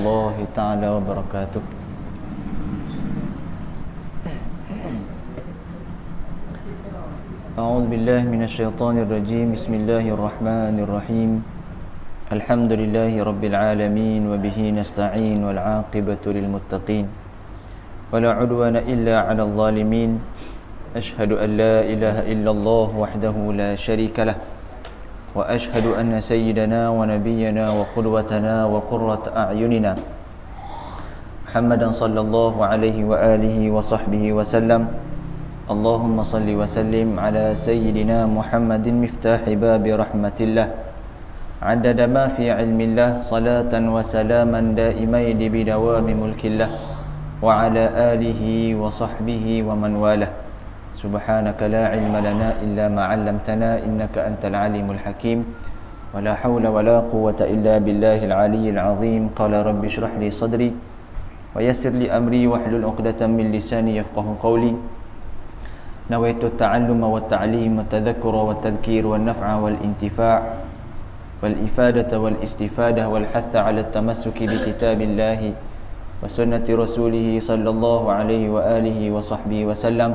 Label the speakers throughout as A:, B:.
A: الله تعالى وبركاته. أعوذ بالله من الشيطان الرجيم. بسم الله الرحمن الرحيم. الحمد لله رب العالمين وبه نستعين والعاقبة للمتقين ولا عدوان إلا على الظالمين. أشهد أن لا إله إلا الله وحده لا شريك له وأشهد أن سيدنا ونبينا وقدوتنا وقرة أعيننا محمدا صلى الله عليه وآله وصحبه وسلم. اللهم صل وسلم على سيدنا محمد مفتاح باب رحمة الله عدد ما في علم الله صلاة وسلاما دائمين بدوام ملك الله وعلى آله وصحبه ومن والاه. سبحانك لا علم لنا إلا ما علمتنا إنك أنت العليم الحكيم ولا حول ولا قوة إلا بالله العلي العظيم. قال رب اشرح لي صدري ويسر لي أمري واحلل عقدة من لساني يفقه قولي. نويت التعلم والتعليم والتذكر والتذكير والنفع والانتفاع والإفادة والاستفادة والحث على التمسك بكتاب الله وسنة رسوله صلى الله عليه وآله وصحبه وسلم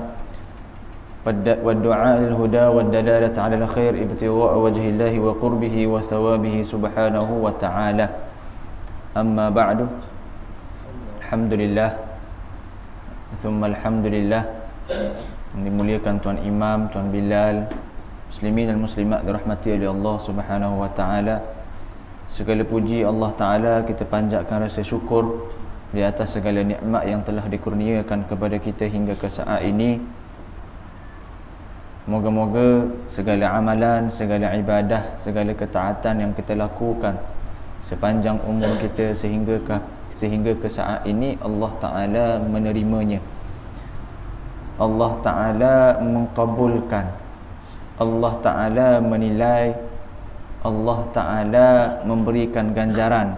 A: والدعاء الهدى والدلالة على الخير ابتغاء وجه الله وقربه وثوابه سبحانه وتعالى. أما بعد، الحمد لله ثم الحمد لله. Dimuliakan Tuan Imam, Tuan Bilal, muslimin dan muslimat dirahmati oleh Allah Subhanahu wa taala. Segala puji Allah Taala, kita panjatkan rasa syukur di atas segala nikmat yang telah dikurniakan kepada kita hingga ke saat ini. Moga-moga segala amalan, segala ibadah, segala ketaatan yang kita lakukan sepanjang umur kita sehingga ke saat ini Allah Ta'ala menerimanya, Allah Ta'ala mengkabulkan, Allah Ta'ala menilai, Allah Ta'ala memberikan ganjaran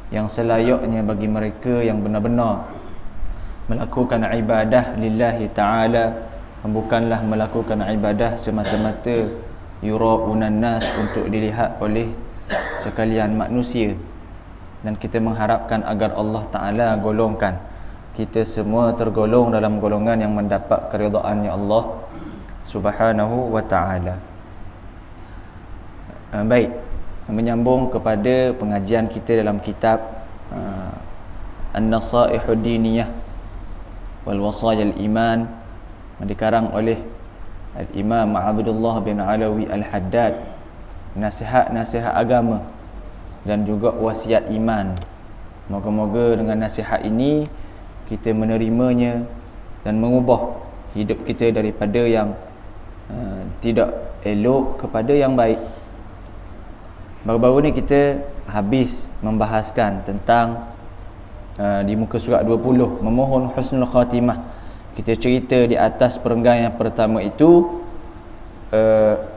A: yang selayaknya bagi mereka yang benar-benar melakukan ibadah lillahi Ta'ala, bukanlah melakukan ibadah semata-mata yura'unan nas, untuk dilihat oleh sekalian manusia. Dan kita mengharapkan agar Allah Ta'ala golongkan kita semua tergolong dalam golongan yang mendapat keridaan Allah Subhanahu wa ta'ala. Baik, menyambung kepada pengajian kita dalam kitab An-Nasaihud Diniyah wal Wasaya al-Iman, dikarang oleh Al-Imam Abdullah bin Alawi Al-Haddad, nasihat-nasihat agama dan juga wasiat iman. Moga-moga dengan nasihat ini kita menerimanya dan mengubah hidup kita daripada yang tidak elok kepada yang baik. Baru-baru ni kita habis membahaskan tentang di muka surat 20, memohon husnul khatimah. Kita cerita di atas perenggan yang pertama itu,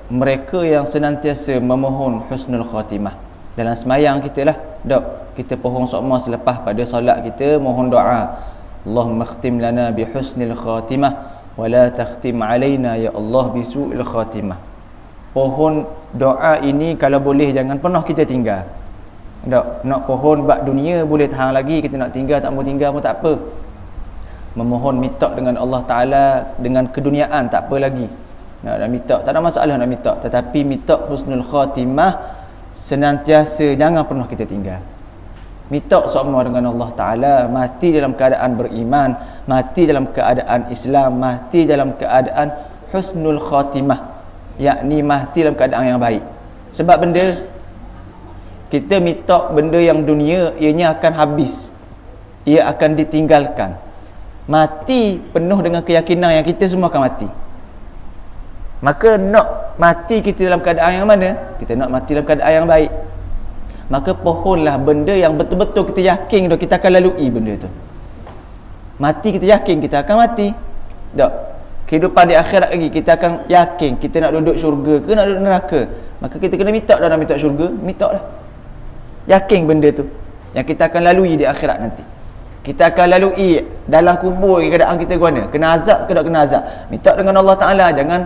A: mereka yang senantiasa memohon husnul khatimah dalam semayang kita lah. Dok, kita pohon sokma selepas pada solat kita mohon doa, Allahumma khtim lana bi husnil khatimah wa la takhtim alaina ya Allah bi su'il khatimah. Pohon doa ini kalau boleh jangan pernah kita tinggal. Dok, nak pohon bak dunia boleh tahan lagi, kita nak tinggal tak mau tinggal pun tak apa. Memohon minta dengan Allah Ta'ala dengan keduniaan tak apa lagi. Nak minta, tak ada masalah nak minta, tetapi minta husnul khatimah senantiasa, jangan pernah kita tinggal. Minta semua dengan Allah Ta'ala, mati dalam keadaan beriman, mati dalam keadaan Islam, mati dalam keadaan husnul khatimah, yakni mati dalam keadaan yang baik. Sebab benda kita minta benda yang dunia, ianya akan habis, ia akan ditinggalkan. Mati penuh dengan keyakinan yang kita semua akan mati. Maka nak mati kita dalam keadaan yang mana? Kita nak mati dalam keadaan yang baik. Maka pohonlah benda yang betul-betul kita yakin dah kita akan lalui benda tu. Mati kita yakin kita akan mati. Tak. Kehidupan di akhirat lagi kita akan yakin kita nak duduk syurga ke nak duduk neraka. Maka kita kena minta dah, nak minta syurga, minta lah. Yakin benda tu yang kita akan lalui di akhirat nanti. Kita akan lalui dalam kubur keadaan kita guna, kena azab ke tak kena azab. Minta dengan Allah Ta'ala, jangan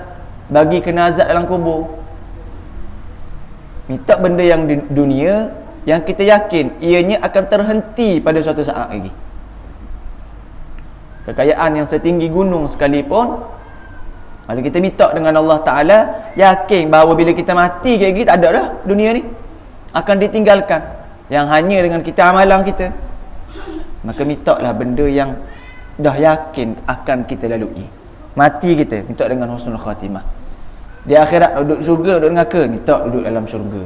A: bagi kena azab dalam kubur. Minta benda yang di dunia yang kita yakin ianya akan terhenti pada suatu saat lagi. Kekayaan yang setinggi gunung sekalipun, kalau kita minta dengan Allah Ta'ala, yakin bahawa bila kita mati kayak gitu, tak ada dah dunia ni, akan ditinggalkan. Yang hanya dengan kita amalan kita. Maka minta lah benda yang dah yakin akan kita lalui. Mati kita, minta dengan husnul khatimah. Di akhirat duduk syurga, duduk neraka, minta duduk dalam syurga.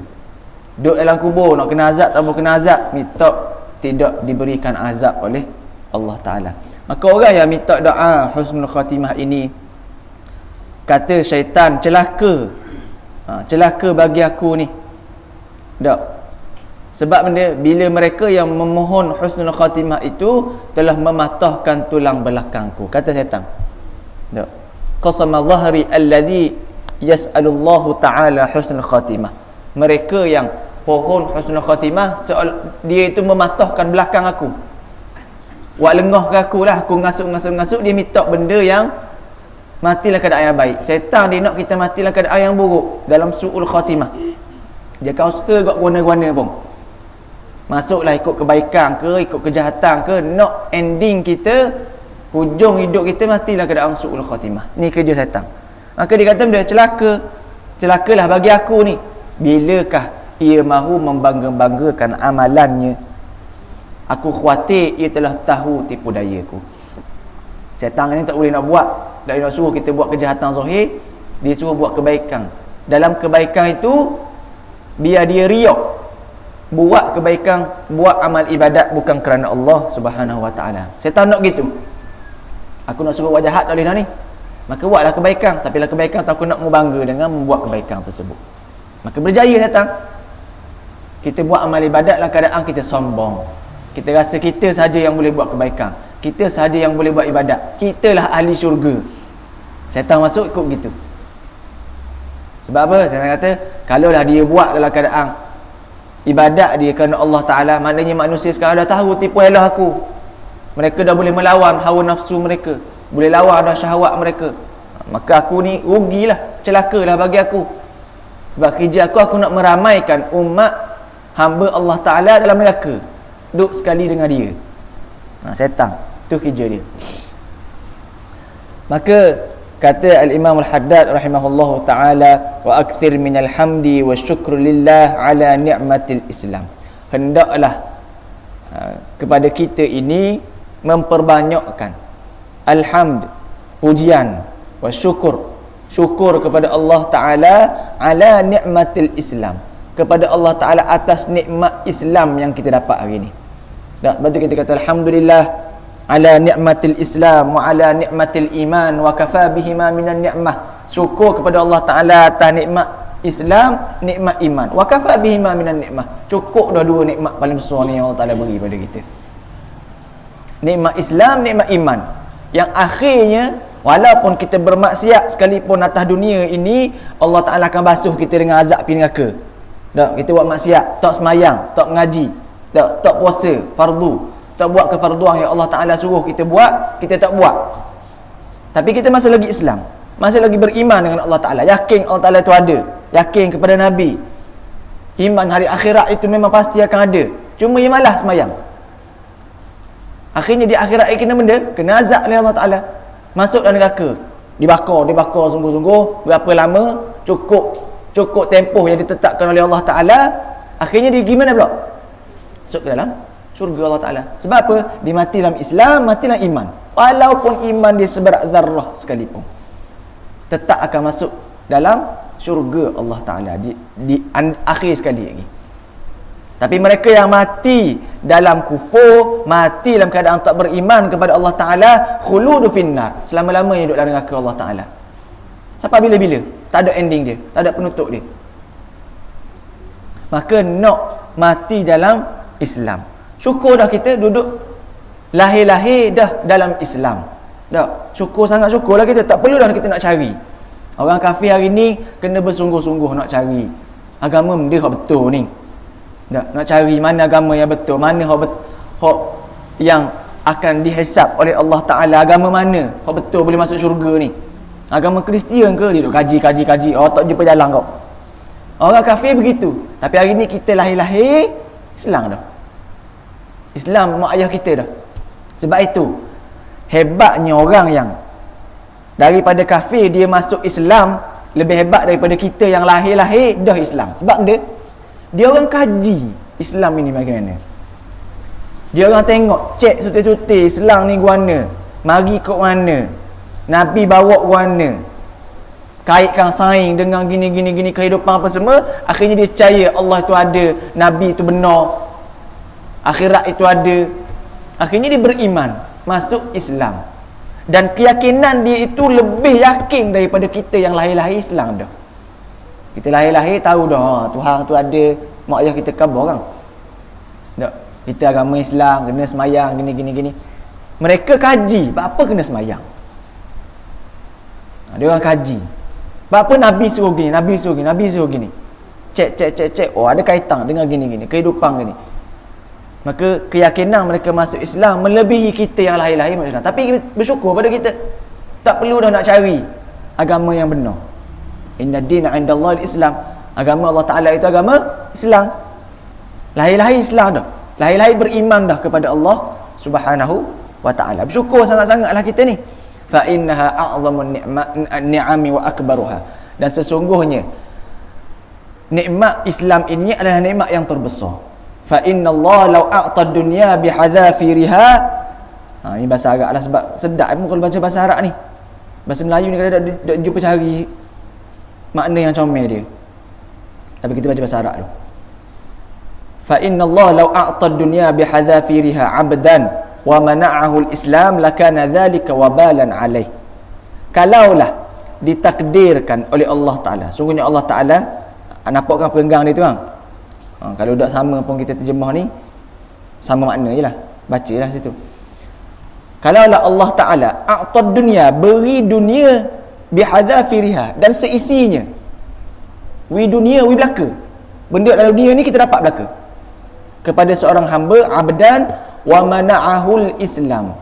A: Duduk dalam kubur, nak kena azab, tak mau kena azab, minta tidak diberikan azab oleh Allah Ta'ala. Maka orang yang minta doa husnul khatimah ini, kata syaitan, celaka, celaka bagi aku ni. Tak. Sebab benda, bila mereka yang memohon husnul khatimah itu telah mematahkan tulang belakangku, kata syaitan. Tak. Qasama dhahri alladhi yas'alullahu ta'ala husnul khatimah. Mereka yang pohon husnul khatimah, dia itu mematahkan belakang aku. Buat lengah ke aku lah, aku ngasuk, dia minta benda yang matilah keadaan yang baik. Syaitan dia nak kita matilah keadaan yang buruk, dalam su'ul khatimah. Dia akan usaha kat guna-guna pun. Masuklah ikut kebaikan ke, ikut kejahatan ke, nak ending kita, hujung hidup kita matilah keadaan su'ul khatimah. Ni kerja syaitan. Maka dia kata benda celakalah bagi aku ni, bilakah ia mahu membangga-banggakan amalannya. Aku khawatir ia telah tahu tipu dayaku. Syaitan ni tak boleh nak buat, tak boleh nak suruh kita buat kejahatan zahir, dia suruh buat kebaikan. Dalam kebaikan itu, biar dia riak, buat kebaikan, buat amal ibadat bukan kerana Allah Subhanahu Wa Taala. Syaitan nak gitu. Aku nak suruh buat jahat tak boleh dah ni. Maka buatlah kebaikan, tapi lah kebaikan tu aku nak membangga dengan membuat kebaikan tersebut. Maka berjaya syaitan. Kita buat amal ibadat dalam keadaan kita sombong. Kita rasa kita sahaja yang boleh buat kebaikan, kita sahaja yang boleh buat ibadat, kitalah ahli syurga. Syaitan masuk ikut gitu. Sebab apa? Syaitan kata, kalaulah dia buat dalam keadaan ibadat dia kerana Allah Ta'ala, maknanya manusia sekarang dah tahu tipu elah aku. Mereka dah boleh melawan hawa nafsu mereka, boleh lawan dah syahwat mereka. Maka aku ni rugilah, celakalah bagi aku. Sebab kerja aku nak meramaikan umat hamba Allah Ta'ala dalam neraka, duduk sekali dengan dia. Syaitan tu kerja dia. Maka kata al-Imam al-Haddad rahimahullahu ta'ala, wa akthir minal hamdi wa syukru lillah ala ni'matil Islam. Hendaklah kepada kita ini memperbanyakkan alhamd, pujian, wa syukur kepada Allah Ta'ala ala ni'matil Islam, kepada Allah Ta'ala atas nikmat Islam yang kita dapat hari ni. Tak, lepas tu kita kata alhamdulillah ala ni'matil Islam wa ala ni'matil iman wa kafa bihima minan ni'mah. Syukur kepada Allah Ta'ala atas nikmat Islam, nikmat iman, wa kafa bihima minan ni'mah. Cukup dah dua nikmat paling besar ni yang Allah Ta'ala beri pada kita. Nikmat Islam, nikmat iman, yang akhirnya walaupun kita bermaksiat sekalipun atas dunia ini, Allah Ta'ala akan basuh kita dengan azab api neraka. Tak, kita buat maksiat, tak semayang, tak mengaji, tak puasa fardu, tak buat kefarduan yang Allah Ta'ala suruh kita buat, kita tak buat. Tapi kita masih lagi Islam, masih lagi beriman dengan Allah Ta'ala, yakin Allah Ta'ala itu ada, yakin kepada Nabi, iman hari akhirat itu memang pasti akan ada, cuma ia malas semayang. Akhirnya di akhirat kena benda, kena azab oleh Allah Ta'ala, masuk dalam neraka, dibakar sungguh-sungguh. Berapa lama? Cukup tempoh yang ditetapkan oleh Allah Ta'ala. Akhirnya dia gimana pula? Masuk ke dalam syurga Allah Ta'ala. Sebab apa? Dia mati dalam Islam, mati dalam iman. Walaupun iman dia seberat zarrah sekalipun, tetap akan masuk dalam syurga Allah Ta'ala di akhir sekali lagi. Tapi mereka yang mati dalam kufur, mati dalam keadaan tak beriman kepada Allah Ta'ala, khuludu finnar, selama-lamanya duduk dalam neraka Allah Ta'ala. Sampai bila-bila, tak ada ending dia, tak ada penutup dia. Maka nak mati dalam Islam. Syukur dah kita duduk lahir-lahir dah dalam Islam. Dah, sangat syukurlah kita, tak perlu dah kita nak cari. Orang kafir hari ni kena bersungguh-sungguh nak cari agama dia hak betul ni. Nak cari mana agama yang betul, mana hak yang akan dihisap oleh Allah Ta'ala, agama mana hak betul boleh masuk syurga ni. Agama Kristian ke? Dia duk kaji, oh tak jumpa jalan kau. Orang kafir begitu. Tapi hari ni kita lahir-lahir Islam dah. Islam mak ayah kita dah. Sebab itu hebatnya orang yang daripada kafir dia masuk Islam lebih hebat daripada kita yang lahir-lahir dah Islam. Sebab dia orang kaji Islam ini bagaimana. Dia orang tengok, cek suti-suti Islam ni guana, mari kok mana, Nabi bawa guana, kaitkan saing dengan gini kehidupan apa semua. Akhirnya dia percaya Allah itu ada, Nabi itu benar, akhirat itu ada. Akhirnya dia beriman, masuk Islam. Dan keyakinan dia itu lebih yakin daripada kita yang lahir-lahir Islam dah. Kita lahir-lahir tahu dah Tuhan tu ada, mak ayah kita khabar kan. Tak. Kita agama Islam, kena semayang gini. Mereka kaji, apa kena semayang? Dia orang kaji. Apa Nabi suruh gini, Nabi suruh gini. Cek. Oh, ada kaitan dengan gini, kehidupan gini. Maka keyakinan mereka masuk Islam melebihi kita yang lahir-lahir masuk Islam. Tapi bersyukur pada kita. Tak perlu dah nak cari agama yang benar. Inna dina 'indallahi al-Islam. Agama Allah Ta'ala itu agama Islam. Lahir-lahir Islam dah. Lahir-lahir beriman dah kepada Allah Subhanahu wa Ta'ala. Bersyukur sangat-sangatlah kita ni. Fa innaha a'zamun ni'ami wa akbaruha. Dan sesungguhnya nikmat Islam ini adalah nikmat yang terbesar. Fa innallaha law a'ta ad-dunya bihadzafiriha. Ini bahasa Arab lah, sebab sedap pun kalau baca bahasa Arab ni. Bahasa Melayu ni kadang tak jumpa cari makna yang comel dia. Tapi kita baca bahasa Arab dulu. Fa innallaha law a'ta ad-dunya bihadzafiriha 'abdan wa mana'ahu al-Islam lakana dhalika wabalan 'alaih. Kalaulah ditakdirkan oleh Allah Ta'ala, sungguhnya Allah Ta'ala, nampak kan perenggang dia tu kan? Kalau tak sama pun kita terjemah ni sama makna je lah, baca lah situ. Kalaulah Allah Ta'ala a'ta ad-dunya, beri dunia bihadzafiriha, dan seisinya, wi dunia, wi belaka, benda dalam dunia ni kita dapat belaka, kepada seorang hamba, abdan wa mana'ahul Islam.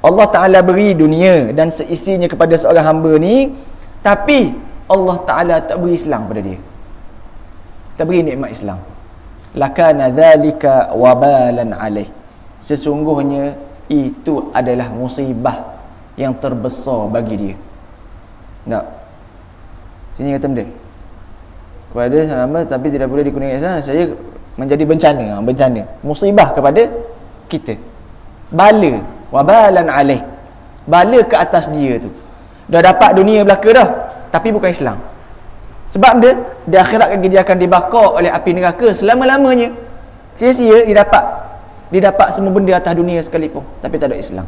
A: Allah Ta'ala beri dunia dan seisinya kepada seorang hamba ni, tapi Allah Ta'ala tak beri Islam pada dia, tak beri nikmat Islam. Lakana dhalika wabalan alaih. Sesungguhnya itu adalah musibah yang terbesar bagi dia. Tak? Sini kata benda. Kepada sama tapi tidak boleh dikuningi Islam, saya menjadi bencana, musibah kepada kita, bala, wabalan alaih, bala ke atas dia tu. Dah dapat dunia belaka dah, tapi bukan Islam. Sebab dia di akhirat lagi dia akan dibakar oleh api neraka selama-lamanya. Sia-sia dia dapat semua benda atas dunia sekalipun, tapi tak ada Islam.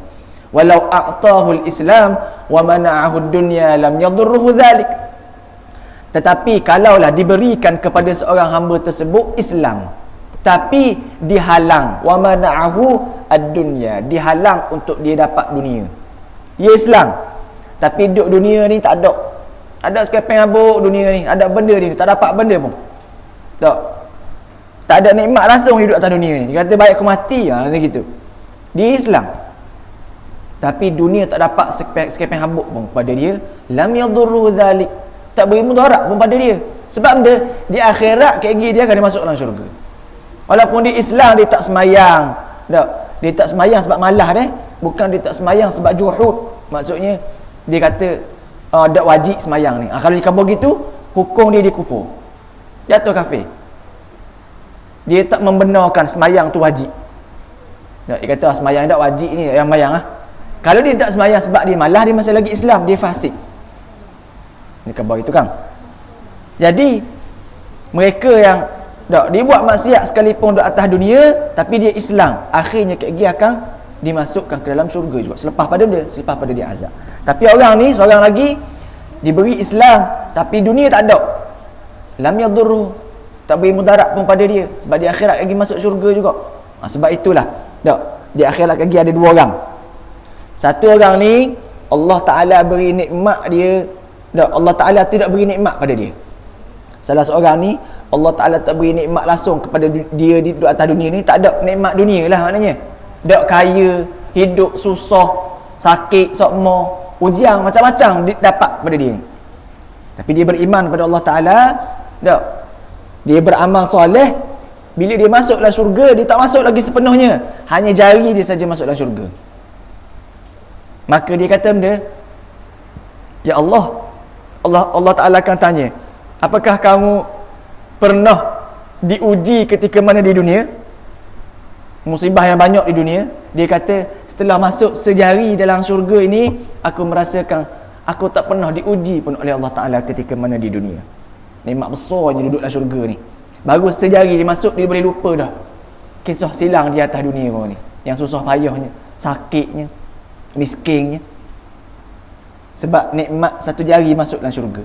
A: Walau a'tahul Islam wa mana'ahu dunya lam yadurruhu dhalik. Tetapi kalaulah diberikan kepada seorang hamba tersebut Islam, tapi dihalang, wa mana'ahu ad-dunya, dihalang untuk dia dapat dunia. Dia Islam, tapi duduk dunia ni tak ada sekeping habuk dunia ni, ada benda ni, tak dapat benda pun. Tak ada nikmat langsung hidup atas dunia ni. Dia kata baik aku mati, macam gitu. Dia Islam, tapi dunia tak dapat sekeping habuk pun pada dia. Lam yadurru dhalik, tak beri mudarat pun pada dia. Sebab dia di akhirat kegi dia akan masuk dalam syurga. Walaupun dia Islam, dia tak semayang. Dia tak semayang sebab malah dia, bukan dia tak semayang sebab juhud. Maksudnya dia kata tak wajib semayang ni. Kalau dia khabar gitu, hukum dia kufur, jatuh kafir. Dia tak membenarkan semayang tu wajib. Dia kata semayang tak wajib ni yang semayang . Kalau dia tak semayang sebab dia malah, dia masih lagi Islam, dia fasik. Ni khabar itu kan. Jadi mereka yang dia buat maksiat sekalipun di atas dunia, tapi dia Islam, akhirnya dia akan dimasukkan ke dalam syurga juga selepas pada dia azab. Tapi orang ni seorang lagi diberi Islam, tapi dunia tak ada, lam yadurru, tak beri mudarat pun pada dia, sebab di akhirat lagi masuk syurga juga. Sebab itulah di akhirat lagi ada dua orang. Satu orang ni Allah Ta'ala beri nikmat dia, Allah Ta'ala tidak beri nikmat pada dia. Salah seorang ni Allah Ta'ala tak beri nikmat langsung kepada dia di atas dunia ni, tak ada nikmat dunia lah maknanya. Tak kaya, hidup susah, sakit, sokmo, ujian macam-macam dapat pada dia ni. Tapi dia beriman kepada Allah Ta'ala, dia beramal soleh, Bila dia masuk dalam syurga, dia tak masuk lagi sepenuhnya, hanya jari dia saja masuk dalam syurga. Maka dia kata benda, ya Allah Ta'ala akan tanya, apakah kamu pernah diuji ketika mana di dunia? Musibah yang banyak di dunia. Dia kata, setelah masuk sejari dalam syurga ini, aku merasakan aku tak pernah diuji pun oleh Allah Ta'ala ketika mana di dunia. Nikmat besarnya duduk dalam syurga ni. Baru sejari dia masuk, dia boleh lupa dah kisah silang di atas dunia bawah ni, yang susah payahnya, sakitnya, miskinnya, sebab nikmat satu jari masuk dalam syurga.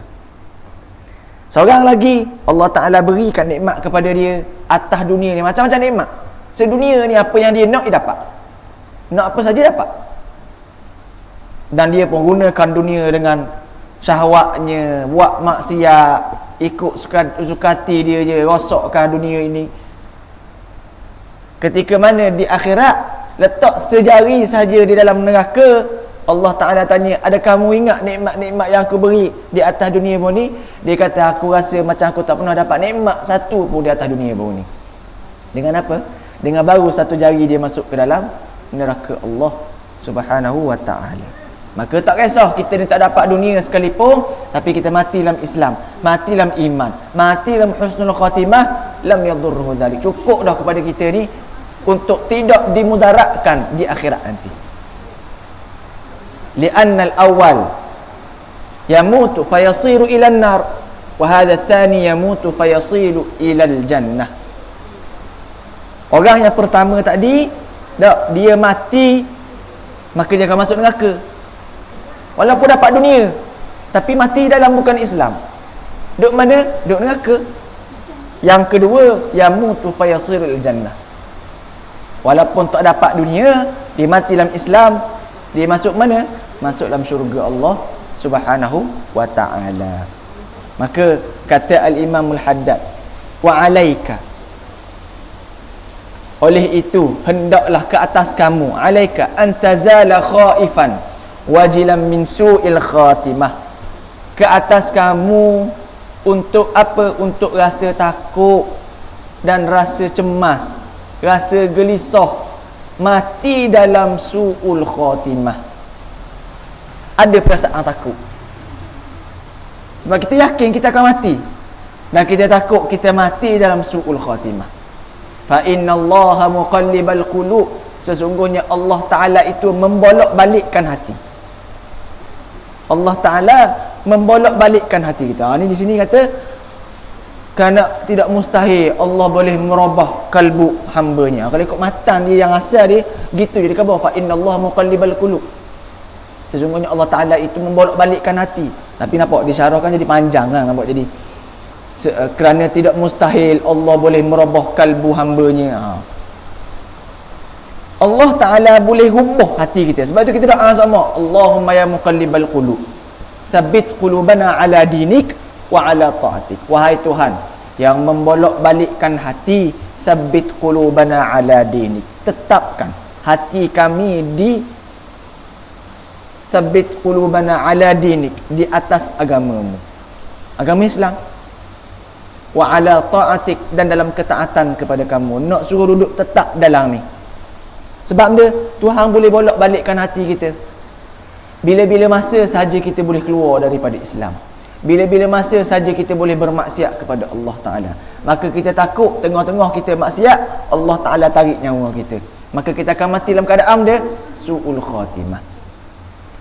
A: Seorang lagi Allah Ta'ala berikan nikmat kepada dia atas dunia ni, macam-macam nikmat. Sedunia ni apa yang dia nak, dia dapat. Nak apa saja dapat. Dan dia pun gunakan dunia dengan syahwatnya, buat maksiat, ikut suka hati dia je, rosakkan dunia ini. Ketika mana di akhirat letak sejari saja di dalam neraka, Allah Ta'ala tanya, ada kamu ingat nikmat-nikmat yang aku beri di atas dunia bawah ni? Dia kata, aku rasa macam aku tak pernah dapat nikmat satu pun di atas dunia bawah ni. Dengan apa? Dengan baru satu jari dia masuk ke dalam neraka Allah Subhanahu wa Ta'ala. Maka tak kisah kita ni tak dapat dunia sekalipun, tapi kita mati dalam Islam, mati dalam iman, mati dalam husnul khatimah, lam yadurruhu dzalik. Cukup dah kepada kita ni untuk tidak dimudaratkan di akhirat nanti. Li'anna al-awwal yamutu fayasiru ila an-nar, wa hadha ath-thani yamutu fayasiru ila al-jannah. Orang yang pertama tadi, dia mati maka dia akan masuk neraka. Walaupun dapat dunia, tapi mati dalam bukan Islam. Duk mana? Duk neraka. Yang kedua, yamutu fayasirul jannah. Walaupun tak dapat dunia, dia mati dalam Islam, dia masuk mana? Masuk dalam syurga Allah Subhanahu wa Ta'ala. Maka kata Al-Imam Al-Haddad, wa alaika, oleh itu hendaklah ke atas kamu, alaika antazala khaifan wajilan min su'il khatimah, ke atas kamu untuk apa? Untuk rasa takut dan rasa cemas, rasa gelisah, mati dalam su'ul khatimah. Ada perasaan takut, sebab kita yakin kita akan mati, dan kita takut kita mati dalam su'ul khatimah. Fa innallaha muqallibal qulub, sesungguhnya Allah Ta'ala itu membolak balikkan hati. Allah Ta'ala membolak-balikkan hati kita. Ini di sini kata, kerana tidak mustahil Allah boleh merubah kalbu hambanya. Kalau ikut matan dia yang asal dia, gitu dia kata, fa innallaha muqallibal qulub, sesungguhnya Allah Ta'ala itu membolak-balikkan hati. Tapi nampak disyarahkan jadi panjang kan, nampak jadi kerana tidak mustahil Allah boleh merubah kalbu hambanya. Allah Ta'ala boleh rubah hati kita. Sebab itu kita doa sama, Allahumma ya muqallibal qulub, tsabbit qulubana ala dinik wa ala ta'atik. Wahai Tuhan yang membolak-balikkan hati, tsabbit qulubana ala dinik, tetapkan hati kami di, tsabbit qulubana ala dinik, di atas agamamu, agama Islam, wa ala ta'atik, dan dalam ketaatan kepada kamu. Nak suruh duduk tetap dalam ni. Sebab dia, Tuhan boleh bolak-balikkan hati kita. Bila-bila masa saja kita boleh keluar daripada Islam, bila-bila masa saja kita boleh bermaksiat kepada Allah Ta'ala. Maka kita takut tengah-tengah kita maksiat, Allah Ta'ala tarik nyawa kita, maka kita akan mati dalam keadaan dia su'ul khatimah.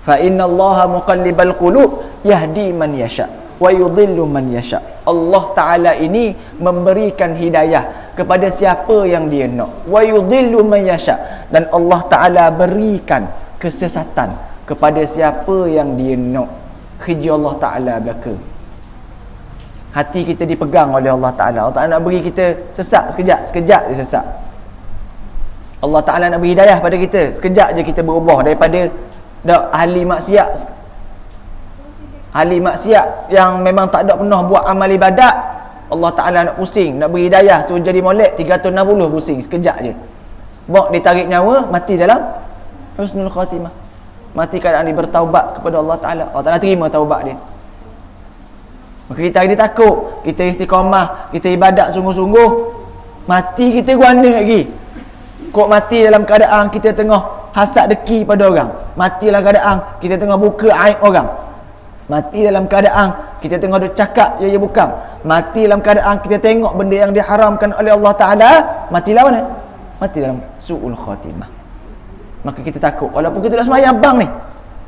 A: Fa inna Allaha muqallibal qulub yahdi man yasha wa yudhillu man yasha. Allah Ta'ala ini memberikan hidayah kepada siapa yang dia nak, wa yudhillu man yasha, dan Allah Ta'ala berikan kesesatan kepada siapa yang dia nak. Kerja Allah Ta'ala belaka. Hati kita dipegang oleh Allah Ta'ala. Allah Ta'ala nak beri kita sesat sekejap dia sesat. Allah Ta'ala nak beri hidayah pada kita, sekejap je kita berubah daripada ahli maksiat yang memang tak ada pernah buat amal ibadat. Allah Ta'ala nak pusing, nak beri hidayah suruh jadi molek 360, pusing sekejap je. Bok ditarik nyawa, mati dalam husnul khatimah, mati keadaan dia bertaubat kepada Allah Ta'ala. Allah Ta'ala terima taubat dia. Maka kita ini takut, kita istiqamah, kita ibadat sungguh-sungguh, Mati kita guana lagi. Kok mati dalam keadaan kita tengah hasad deki pada orang. Mati dalam keadaan kita tengah buka aib orang. Mati dalam keadaan kita tengah duk cakap ya bukan. Mati dalam keadaan kita tengok benda yang diharamkan oleh Allah Ta'ala. Mati lawan mana? Mati dalam su'ul khatimah. Maka kita takut. Walaupun kita dah semayang bang ni,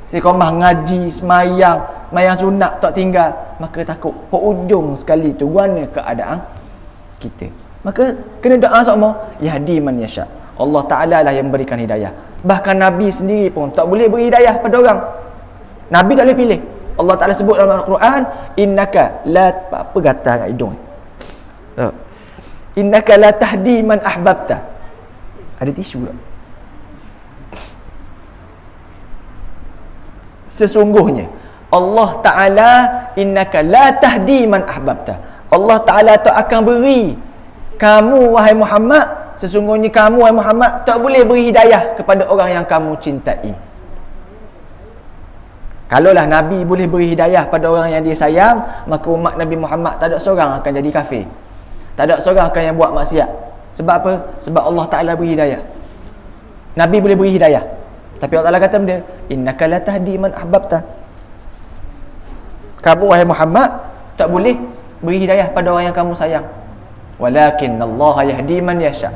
A: sekomah ngaji, semayang sunat tak tinggal, maka takut hujung sekali tu guana keadaan kita. Maka kena doa sama, yahdi man yasha. Allah Ta'ala lah yang berikan hidayah. Bahkan Nabi sendiri pun tak boleh beri hidayah pada orang. Nabi tak boleh pilih. Allah Ta'ala sebut dalam Al-Quran, innaka la, apa gatal kat hidung, innaka la tahdi man ahbabta. Ada tisu tak? Sesungguhnya Allah Ta'ala, innaka la tahdi man ahbabta, Allah Ta'ala tak akan beri kamu wahai Muhammad, sesungguhnya kamu wahai Muhammad tak boleh beri hidayah kepada orang yang kamu cintai. Kalaulah Nabi boleh beri hidayah pada orang yang dia sayang, maka umat Nabi Muhammad tak ada seorang akan jadi kafir, tak ada seorang akan yang buat maksiat. Sebab apa? Sebab Allah Ta'ala beri hidayah. Nabi boleh beri hidayah, tapi Allah Ta'ala kata benda, innaka la tahdi man ahbabta, kamu wahai Muhammad tak boleh beri hidayah pada orang yang kamu sayang. Walakin Allah yahdi man yasha,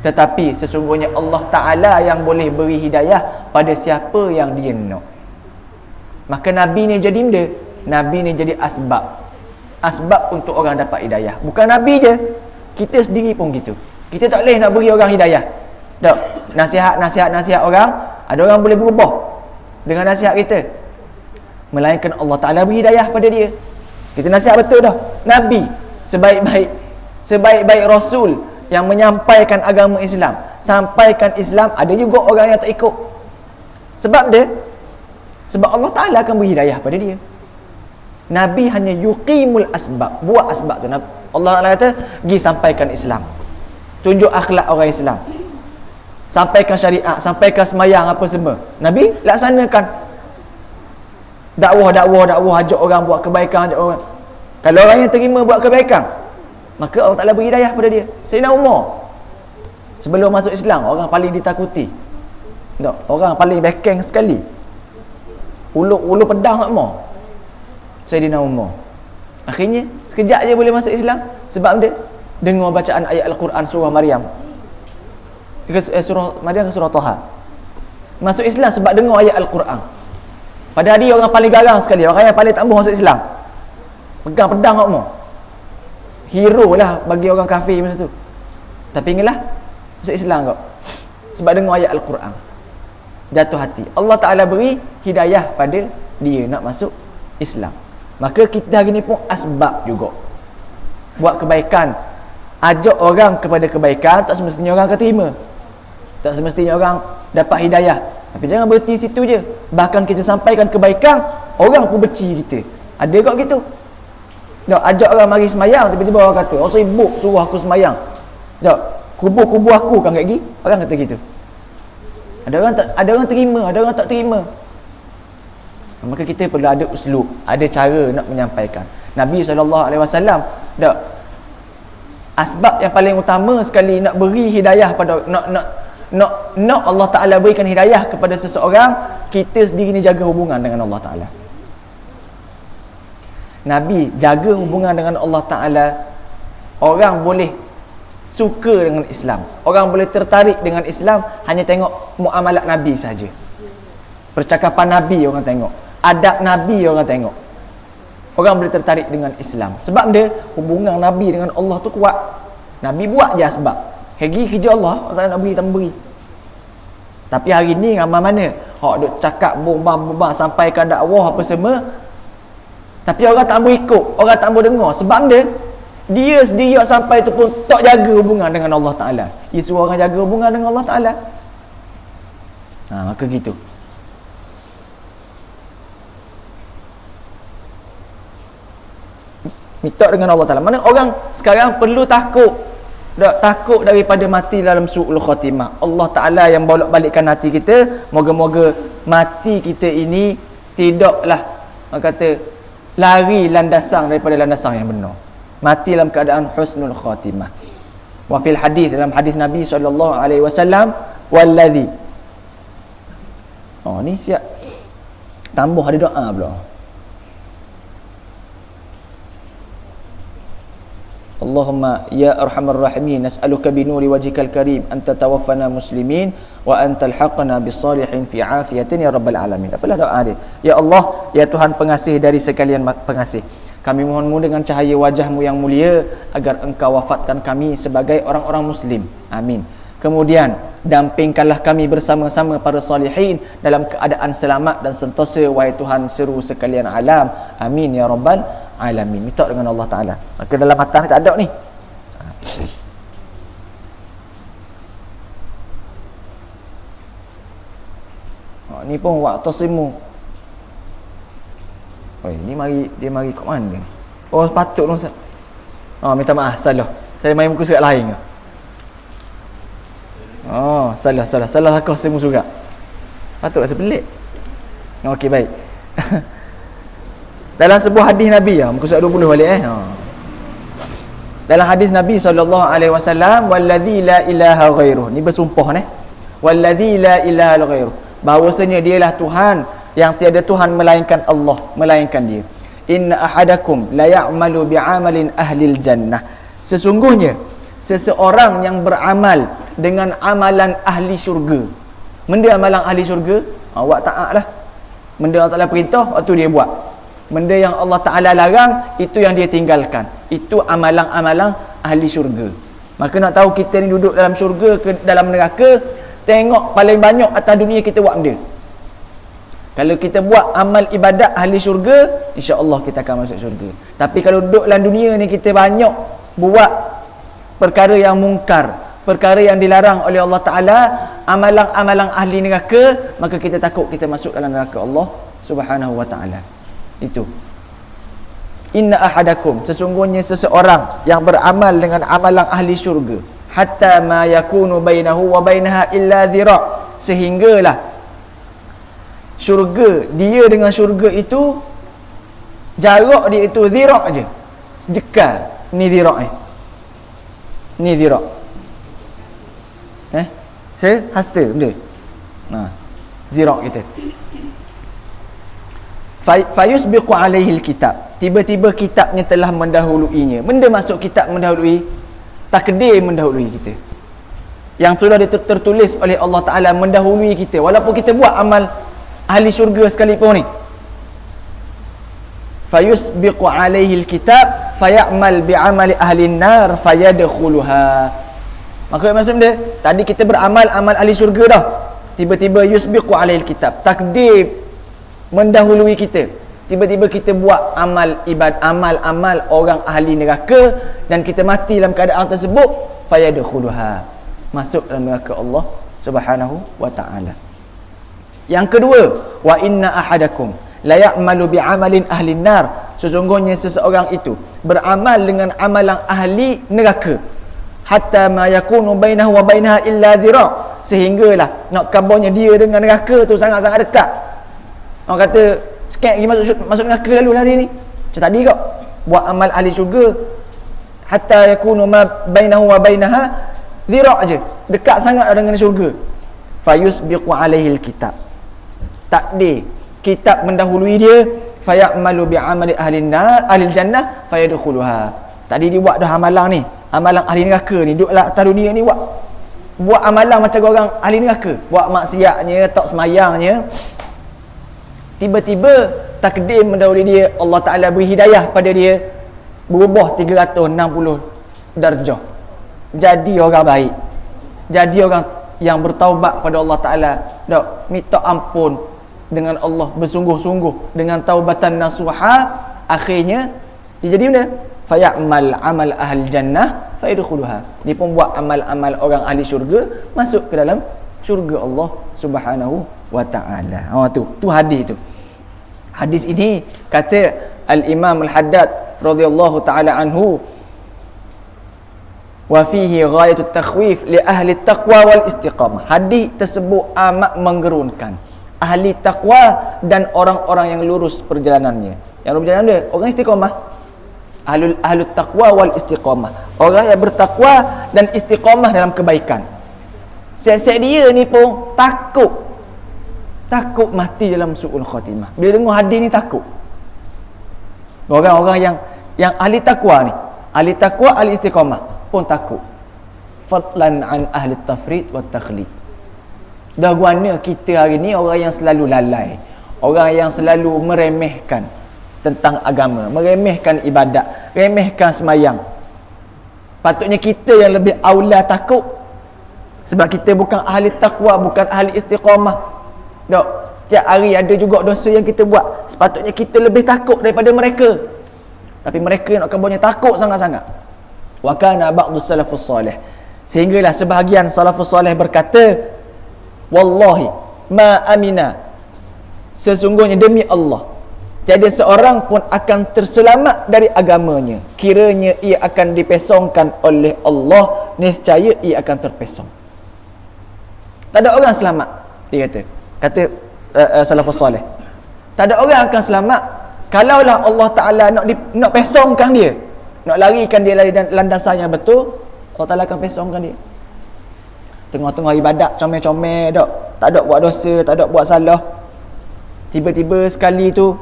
A: tetapi sesungguhnya Allah Ta'ala yang boleh beri hidayah pada siapa yang dia nak. Maka Nabi ni jadi benda, Nabi ni jadi asbab untuk orang dapat hidayah. Bukan Nabi je, kita sendiri pun gitu. Kita tak boleh nak beri orang hidayah. Tak, nasihat orang, ada orang boleh berubah dengan nasihat kita, melainkan Allah Ta'ala beri hidayah pada dia. Kita nasihat betul dah. Nabi sebaik-baik Rasul yang menyampaikan agama Islam, sampaikan Islam, ada juga orang yang tak ikut. Sebab Allah Ta'ala akan beri hidayah pada dia. Nabi hanya yuqimul asbab, buat asbab tu. Allah Ta'ala kata, pergi sampaikan Islam, tunjuk akhlak orang Islam, sampaikan syariat, sampaikan semayang apa semua. Nabi laksanakan dakwah, ajak orang buat kebaikan, ajak orang. Kalau orang yang terima buat kebaikan, maka Allah Ta'ala beri hidayah pada dia. Sayyidina Umar sebelum masuk Islam, orang paling ditakuti, orang paling bekeng sekali, ulu pedang tak mau, Sayyidina Umar. Akhirnya sekejap je boleh masuk Islam. Sebab dia dengar bacaan ayat Al-Quran surah Maryam, surah Maryam ke surah Taha. Masuk Islam sebab dengar ayat Al-Quran. Pada hari orang paling garang sekali, orang yang paling tak mahu masuk Islam, pegang pedang tak mau, hero lah bagi orang kafir masa tu. Tapi ingatlah masuk Islam kau, sebab dengar ayat Al-Quran, jatuh hati. Allah Ta'ala beri hidayah pada dia nak masuk Islam. Maka kita hari ni pun asbab juga buat kebaikan, ajak orang kepada kebaikan. Tak semestinya orang akan terima, tak semestinya orang dapat hidayah, tapi jangan berhenti situ je. Bahkan kita sampaikan kebaikan, orang pun benci kita. Ada kok gitu. Ajak orang mari semayang, tiba-tiba orang kata, oh sibuk suruh aku semayang, kubur aku kan kayak gini. Orang kata gitu. Ada orang terima, ada orang tak terima. Maka kita perlu ada uslub, ada cara nak menyampaikan. Nabi SAW, asbab yang paling utama sekali nak beri hidayah pada nak Allah Ta'ala berikan hidayah kepada seseorang, kita sendiri ni jaga hubungan dengan Allah Ta'ala. Nabi jaga hubungan dengan Allah Ta'ala. Orang boleh suka dengan Islam, orang boleh tertarik dengan Islam hanya tengok muamalat Nabi saja. Percakapan Nabi orang tengok, adab Nabi orang tengok, orang boleh tertarik dengan Islam. Sebab dia hubungan Nabi dengan Allah tu kuat. Nabi buat je sebab hagi kerja Allah tak nak beri, tak beri. Tapi hari ni ramai mana hak duk cakap bombang sampaikan dakwah apa semua, tapi orang tak boleh ikut, orang tak boleh dengar. Sebab dia sendiri yang sampai tu pun tak jaga hubungan dengan Allah Ta'ala. Dia suruh orang jaga hubungan dengan Allah Ta'ala. Maka gitu. Minta dengan Allah Ta'ala. Mana orang sekarang perlu takut daripada mati dalam su'ul khatimah. Allah Ta'ala yang bolak-balikkan hati kita. Moga-moga mati kita ini tidaklah, orang kata, lari landasan daripada landasan yang benar. Mati dalam keadaan husnul khatimah. Wa fil hadis, dalam hadis Nabi SAW, walladhi. Oh, ni siap tambah ada doa pula. Allahumma ya arhamar rahimin, nas'aluka bi nuri wajhikal karim anta tawaffana muslimin wa anta alhaqna bis salihin fi afiyatin ya rabbal alamin. Apalah doa dia? Ya Allah, ya Tuhan pengasih dari sekalian pengasih, kami mohonmu dengan cahaya wajahmu yang mulia agar engkau wafatkan kami sebagai orang-orang muslim. Amin. Kemudian dampingkanlah kami bersama-sama para salihin dalam keadaan selamat dan sentosa, wahai Tuhan seru sekalian alam. Amin ya rabbal alamin. Minta dengan Allah Ta'ala. Maka dalam matan ni tak ada ni. Ni pun waqtasimu. Oh, ni dia mari kat mana ni? Oh, patut dong Ustaz. Oh, minta maaf, salah. Saya main muka surat lain ke? Oh, salah aku semua surat. Patut rasa pelik. Okey, baik. Dalam sebuah hadis Nabi, muka surat 20 balik Dalam hadis Nabi SAW, walladzi la ilaha ghairuh. Ni bersumpah ni. Walladzi la ilaha ghairuh. Bahawasanya dialah Tuhan yang tiada Tuhan melainkan Allah, melainkan dia. Inna ahadakum la ya'malu bi'amalin ahlil jannah. Sesungguhnya seseorang yang beramal dengan amalan ahli syurga. Benda amalan ahli syurga, buat taat lah. Benda Allah Ta'ala perintah, waktu dia buat. Benda yang Allah Ta'ala larang, itu yang dia tinggalkan. Itu amalan-amalan ahli syurga. Maka nak tahu kita ni duduk dalam syurga ke dalam neraka, tengok paling banyak atas dunia kita buat benda. Kalau kita buat amal ibadat ahli syurga, insya-Allah kita akan masuk syurga. Tapi kalau duduk dalam dunia ni kita banyak buat perkara yang mungkar, perkara yang dilarang oleh Allah Ta'ala, amalan-amalan ahli neraka, maka kita takut kita masuk dalam neraka Allah Subhanahu wa Ta'ala. Itu. Inna ahadakum, sesungguhnya seseorang yang beramal dengan amalan ahli syurga, hatta ma yakunu bainahu wa bainaha illa dhira', sehinggalah syurga, dia dengan syurga itu jarak dia itu dhira' je, sejekal. Ni dhira' ni dhira'. Hasta benda. Dhira' kita. Fayusbiqu alaihi alkitab, tiba-tiba kitabnya telah mendahuluinya. Benda masuk kitab mendahului, takdir mendahului kita, yang sudah tertulis oleh Allah Ta'ala mendahului kita, walaupun kita buat amal ahli syurga sekalipun ni. Fayusbiqu alaihi alkitab fayamal bi'amali ahli an-nar fayadkhuluha. Maka maksud dia, tadi kita beramal amal ahli syurga dah, tiba-tiba yusbiqu alaihi alkitab, takdir mendahului kita, tiba-tiba kita buat amal amal orang ahli neraka, dan kita mati dalam keadaan tersebut, fayadkhuluha, masuk dalam neraka Allah Subhanahu wa Ta'ala. Yang kedua, wa inna ahadakum la ya'malu bi'amalin ahli nar, sesungguhnya seseorang itu beramal dengan amalan ahli neraka, hatta ma yakunu bainahu wa bainaha illa dhira', sehinggalah nak kabarnya dia dengan neraka tu sangat-sangat dekat. Orang kata sikit lagi masuk neraka lalu lah dia ni. Macam tadi kau buat amal ahli syurga, hatta yakunu ma bainahu wa bainaha dhira' je, dekat sangat dengan syurga. Fayusbiqu alaihi alkitab, takdir kitab mendahului dia, fayamalu bi'amali ahli nar ahli jannah fayadkhuluha. Tadi dia buat dah amalan ni, amalan ahli neraka ni, duduklah atas dunia ni buat amalan macam orang ahli neraka, buat maksiatnya, tak semayangnya. Tiba-tiba takdir mendahului dia, Allah Ta'ala beri hidayah pada dia, berubah 360 darjah, jadi orang baik, jadi orang yang bertaubat pada Allah Ta'ala, minta ampun dengan Allah bersungguh-sungguh dengan taubatan nasuha. Akhirnya dia jadi mana? Faya'mal amal ahli jannah fayadkhuluha. Dia pun buat amal-amal orang ahli syurga, masuk ke dalam syurga Allah Subhanahu wa Ta'ala. Tu hadis tu. Hadis ini kata Al-Imam Al-Haddad radhiyallahu ta'ala anhu, wa fihi ghayatut takhwif li ahli taqwa wal istiqamah. Hadis tersebut amat menggerunkan ahli taqwa dan orang-orang yang lurus perjalanannya. Yang berjalan dia orang istiqamah. Ahlul taqwa wal istiqamah. Orang yang bertakwa dan istiqamah dalam kebaikan. Siap-siap dia ni pun takut mati dalam su'ul khatimah. Bila dengar hadis ni takut. Orang-orang yang ahli takwa ni, ahli takwa, ahli istiqamah pun takut. Fadlan an ahli tafrid wa takhlid. Dah guana kita hari ni orang yang selalu lalai, orang yang selalu meremehkan tentang agama, meremehkan ibadat, remehkan semayang. Patutnya kita yang lebih aula takut, sebab kita bukan ahli takwa, bukan ahli istiqamah. Tak, tiap hari ada juga dosa yang kita buat. Sepatutnya kita lebih takut daripada mereka. Tapi mereka nak kabarnya takut sangat-sangat. Wa kana ba'dus salafus salih. Sehinggalah sebahagian salafus salih berkata, wallahi ma amina, sesungguhnya demi Allah, tiada seorang pun akan terselamat dari agamanya kiranya ia akan dipesongkan oleh Allah, niscaya ia akan terpesong. Tak ada orang selamat, dia kata salafus salih. Tak ada orang akan selamat kalaulah Allah Ta'ala nak pesongkan dia, nak larikan dia dari landasan yang betul. Allah Ta'ala akan pesongkan dia. Tengah-tengah ibadat comel-comel tak ada buat dosa, tak ada buat salah. Tiba-tiba sekali tu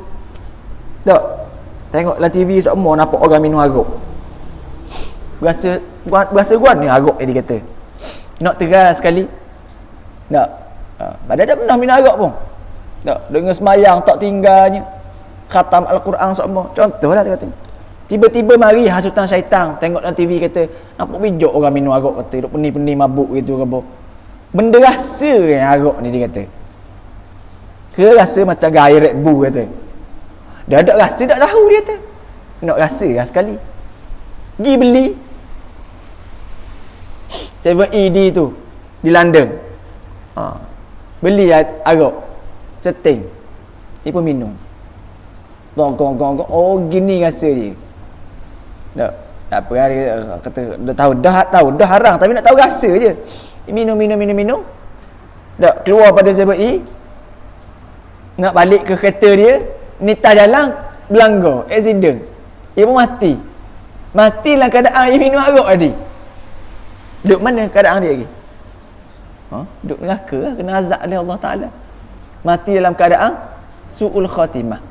A: tengoklah TV semua nampak orang minum arak. Berasa guan ni arak ni, dia kata. Nak teras sekali. Tak. Padahal dah pernah minum arak pun. Tak, dengan semayang tak tinggalnya. Khatam Al-Quran semua. Contohlah dia kata. Tiba-tiba mari hasutan syaitan, tengok dalam TV kata, nampak bijak orang minum arak, kata duk pening-pening mabuk gitu ke apa. Benda rasa yang arak ni, dia kata. Ke rasa macam gaya Red Bull, kata. Dia ada rasa tak tahu, dia kata. Nak rasa lah sekali. Pergi beli 7ED tu di London. Beli arak seting. Dia pun minum. Gong. Oh, gini rasa dia. Tak apa, dia kata dah tahu dah haram, tapi nak tahu rasa je. Minum. Tak keluar pada 7E, nak balik ke kereta dia, nita jalan berlanggar, accident. Dia pun mati. Matilah keadaan dia minum arak tadi. Duk mana keadaan dia lagi? Duk neraka lah, kena azab oleh Allah Ta'ala. Mati dalam keadaan su'ul khatimah.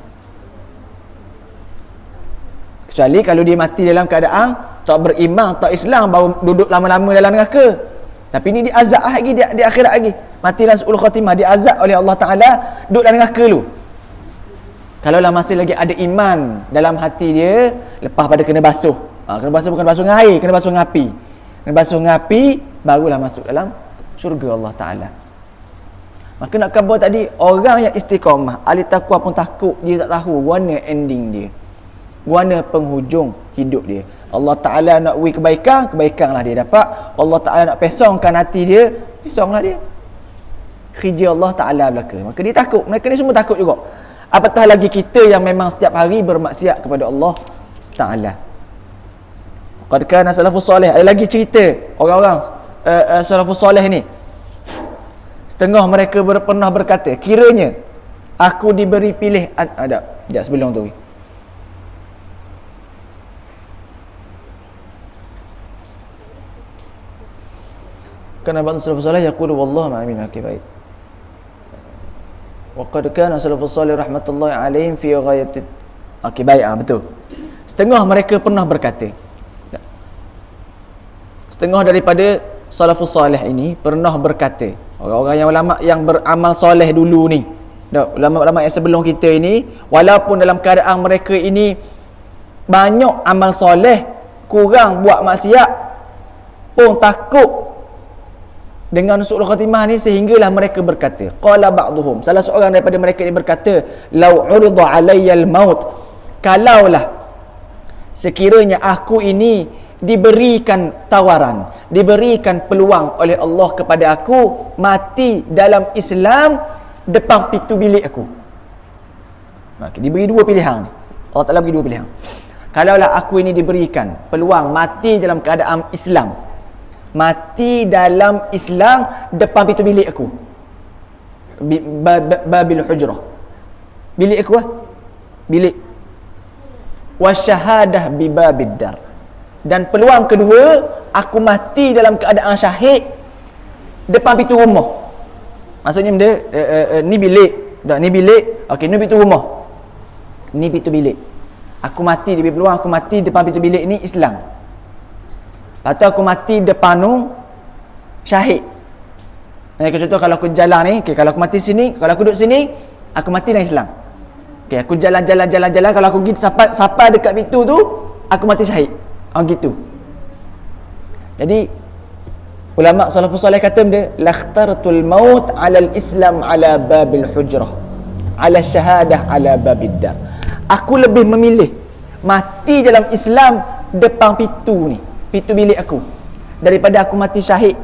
A: Kecuali kalau dia mati dalam keadaan tak beriman, tak Islam, baru duduk lama-lama dalam neraka. Tapi ni dia azab lagi, di akhirat lagi. Mati dalam su'ul khatimah, dia azab oleh Allah Ta'ala, duduk dalam neraka dulu. Kalaulah masih lagi ada iman dalam hati dia, lepas pada kena basuh. Kena basuh bukan basuh dengan air, kena basuh dengan api. Kena basuh dengan api, barulah masuk dalam syurga Allah Ta'ala. Maka nak khabar tadi, orang yang istiqamah, ahli taqwa pun takut, dia tak tahu warna ending dia, warna penghujung hidup dia. Allah Ta'ala nak beri kebaikanlah dia dapat. Allah Ta'ala nak pesongkan hati dia, pesonglah dia. Khija Allah Ta'ala belaka. Maka dia takut. Mereka ni semua takut juga. Apatah lagi kita yang memang setiap hari bermaksiat kepada Allah Ta'ala. Qad kana salafus salih. Ada lagi cerita orang-orang salafus salih ni. Setengah mereka pernah berkata, kiranya aku diberi pilih sekejap sebelum tu. Kana ba'd salafus salih yaqulu wallahu ma amin. Okey, baik. Wa qad kana salafus salih rahmatullahi alaihim fi ghayati. Okey, baik, betul. Setengah mereka pernah berkata. Setengah daripada salafus salih ini pernah berkata, orang-orang yang ulama yang beramal soleh dulu ni, ulama-ulama yang sebelum kita ini, walaupun dalam keadaan mereka ini banyak amal soleh, kurang buat maksiat, pun takut dengan su'ul khatimah ni, sehinggalah mereka berkata, qala ba'duhum, salah seorang daripada mereka ini berkata, lau urida alayyal maut, kalaulah sekiranya aku ini diberikan tawaran, diberikan peluang oleh Allah kepada aku mati dalam Islam depan pintu bilik aku. Maka diberi dua pilihan ni. Allah Ta'ala beri dua pilihan. Kalaulah aku ini diberikan peluang mati dalam keadaan Islam, mati dalam Islam depan pintu bilik aku, babil hujrah, bilik aku bilik. wasyahadah bibabid dar. Dan peluang kedua, aku mati dalam keadaan syahid depan pintu rumah. Maksudnya benda ni bilik, tak ni bilik, okey ni pintu rumah. Ni pintu bilik. Aku mati di peluang aku mati depan pintu bilik ni Islam. Lepas tu aku mati depan tu syahid. Contoh kalau aku jalan ni, okay, kalau aku mati sini, kalau aku duduk sini, aku mati dalam Islam. Okay, aku jalan, kalau aku pergi sampai dekat pintu tu, aku mati syahid. Gitu. Jadi ulama salafus salih kata benda, lakhtartul maut 'ala al-islam 'ala babil hujrah, 'ala syahadah 'ala babid dar. Aku lebih memilih mati dalam Islam depan pintu ni, pintu bilik aku, daripada aku mati syahid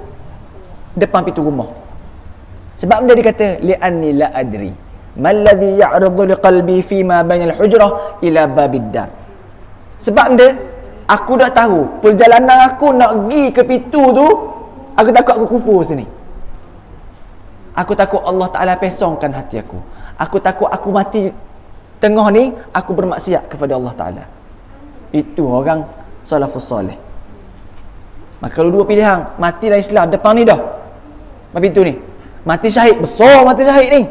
A: depan pintu rumah. Sebab dia kata li'anni la adri malladhi ya'rudu liqalbi fi ma bainal hujrah ila babid dar. Sebab dia aku dah tahu perjalanan aku nak pergi ke pintu tu, aku takut aku kufur sini. Aku takut Allah Ta'ala pesongkan hati aku. Aku takut aku mati tengah ni aku bermaksiat kepada Allah Ta'ala. Itu orang salafus soleh. Maka kalau dua pilihan, mati dalam Islam depan ni dah, pintu ni, mati syahid, besar mati syahid ni,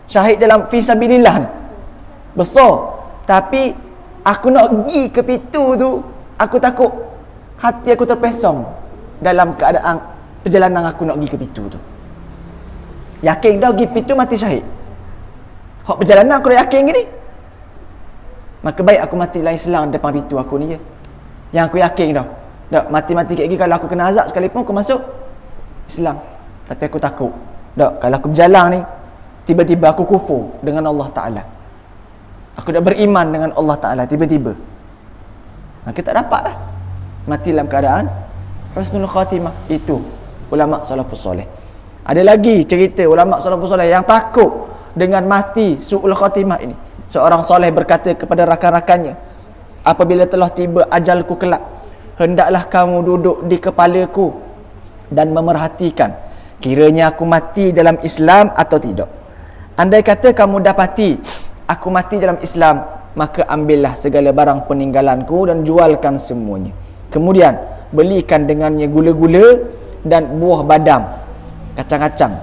A: syahid dalam fisabilillah ni, besar. Tapi aku nak pergi ke pintu tu, aku takut hati aku terpesong dalam keadaan perjalanan aku nak pergi ke pintu tu. Yakin dah pergi pintu mati syahid, hak perjalanan aku dah yakin gini, maka baik aku mati dalam Islam depan pintu aku ni je, yang aku yakin dah. Tak, mati-mati kayak gini, kalau aku kena azab sekalipun aku masuk Islam. Tapi aku takut, tak, kalau aku berjalan ni tiba-tiba aku kufur dengan Allah Ta'ala, aku dah beriman dengan Allah Ta'ala tiba-tiba, maka tak dapat dah mati dalam keadaan husnul khatimah. Itu ulama salafus soleh. Ada lagi cerita ulama salafus soleh yang takut dengan mati su'ul khatimah ini. Seorang soleh berkata kepada rakan-rakannya, apabila telah tiba ajalku kelak, hendaklah kamu duduk di kepalaku dan memerhatikan kiranya aku mati dalam Islam atau tidak. Andai kata kamu dapati aku mati dalam Islam, maka ambillah segala barang peninggalanku dan jualkan semuanya. Kemudian belikan dengannya gula-gula dan buah badam, kacang-kacang,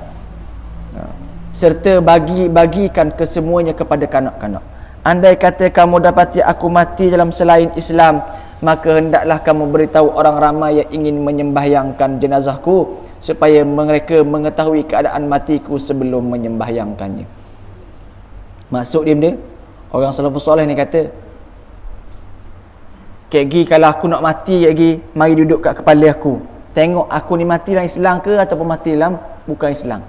A: serta bagikan kesemuanya kepada kanak-kanak. Andai kata kamu dapati aku mati dalam selain Islam, maka hendaklah kamu beritahu orang ramai yang ingin menyembahyangkan jenazahku, supaya mereka mengetahui keadaan matiku sebelum menyembahyangkannya. Maksud dia, orang salafus soleh ni kata, Kek kalau aku nak mati lagi, mari duduk kat kepala aku, tengok aku ni mati dalam Islam ke ataupun mati dalam bukan Islam.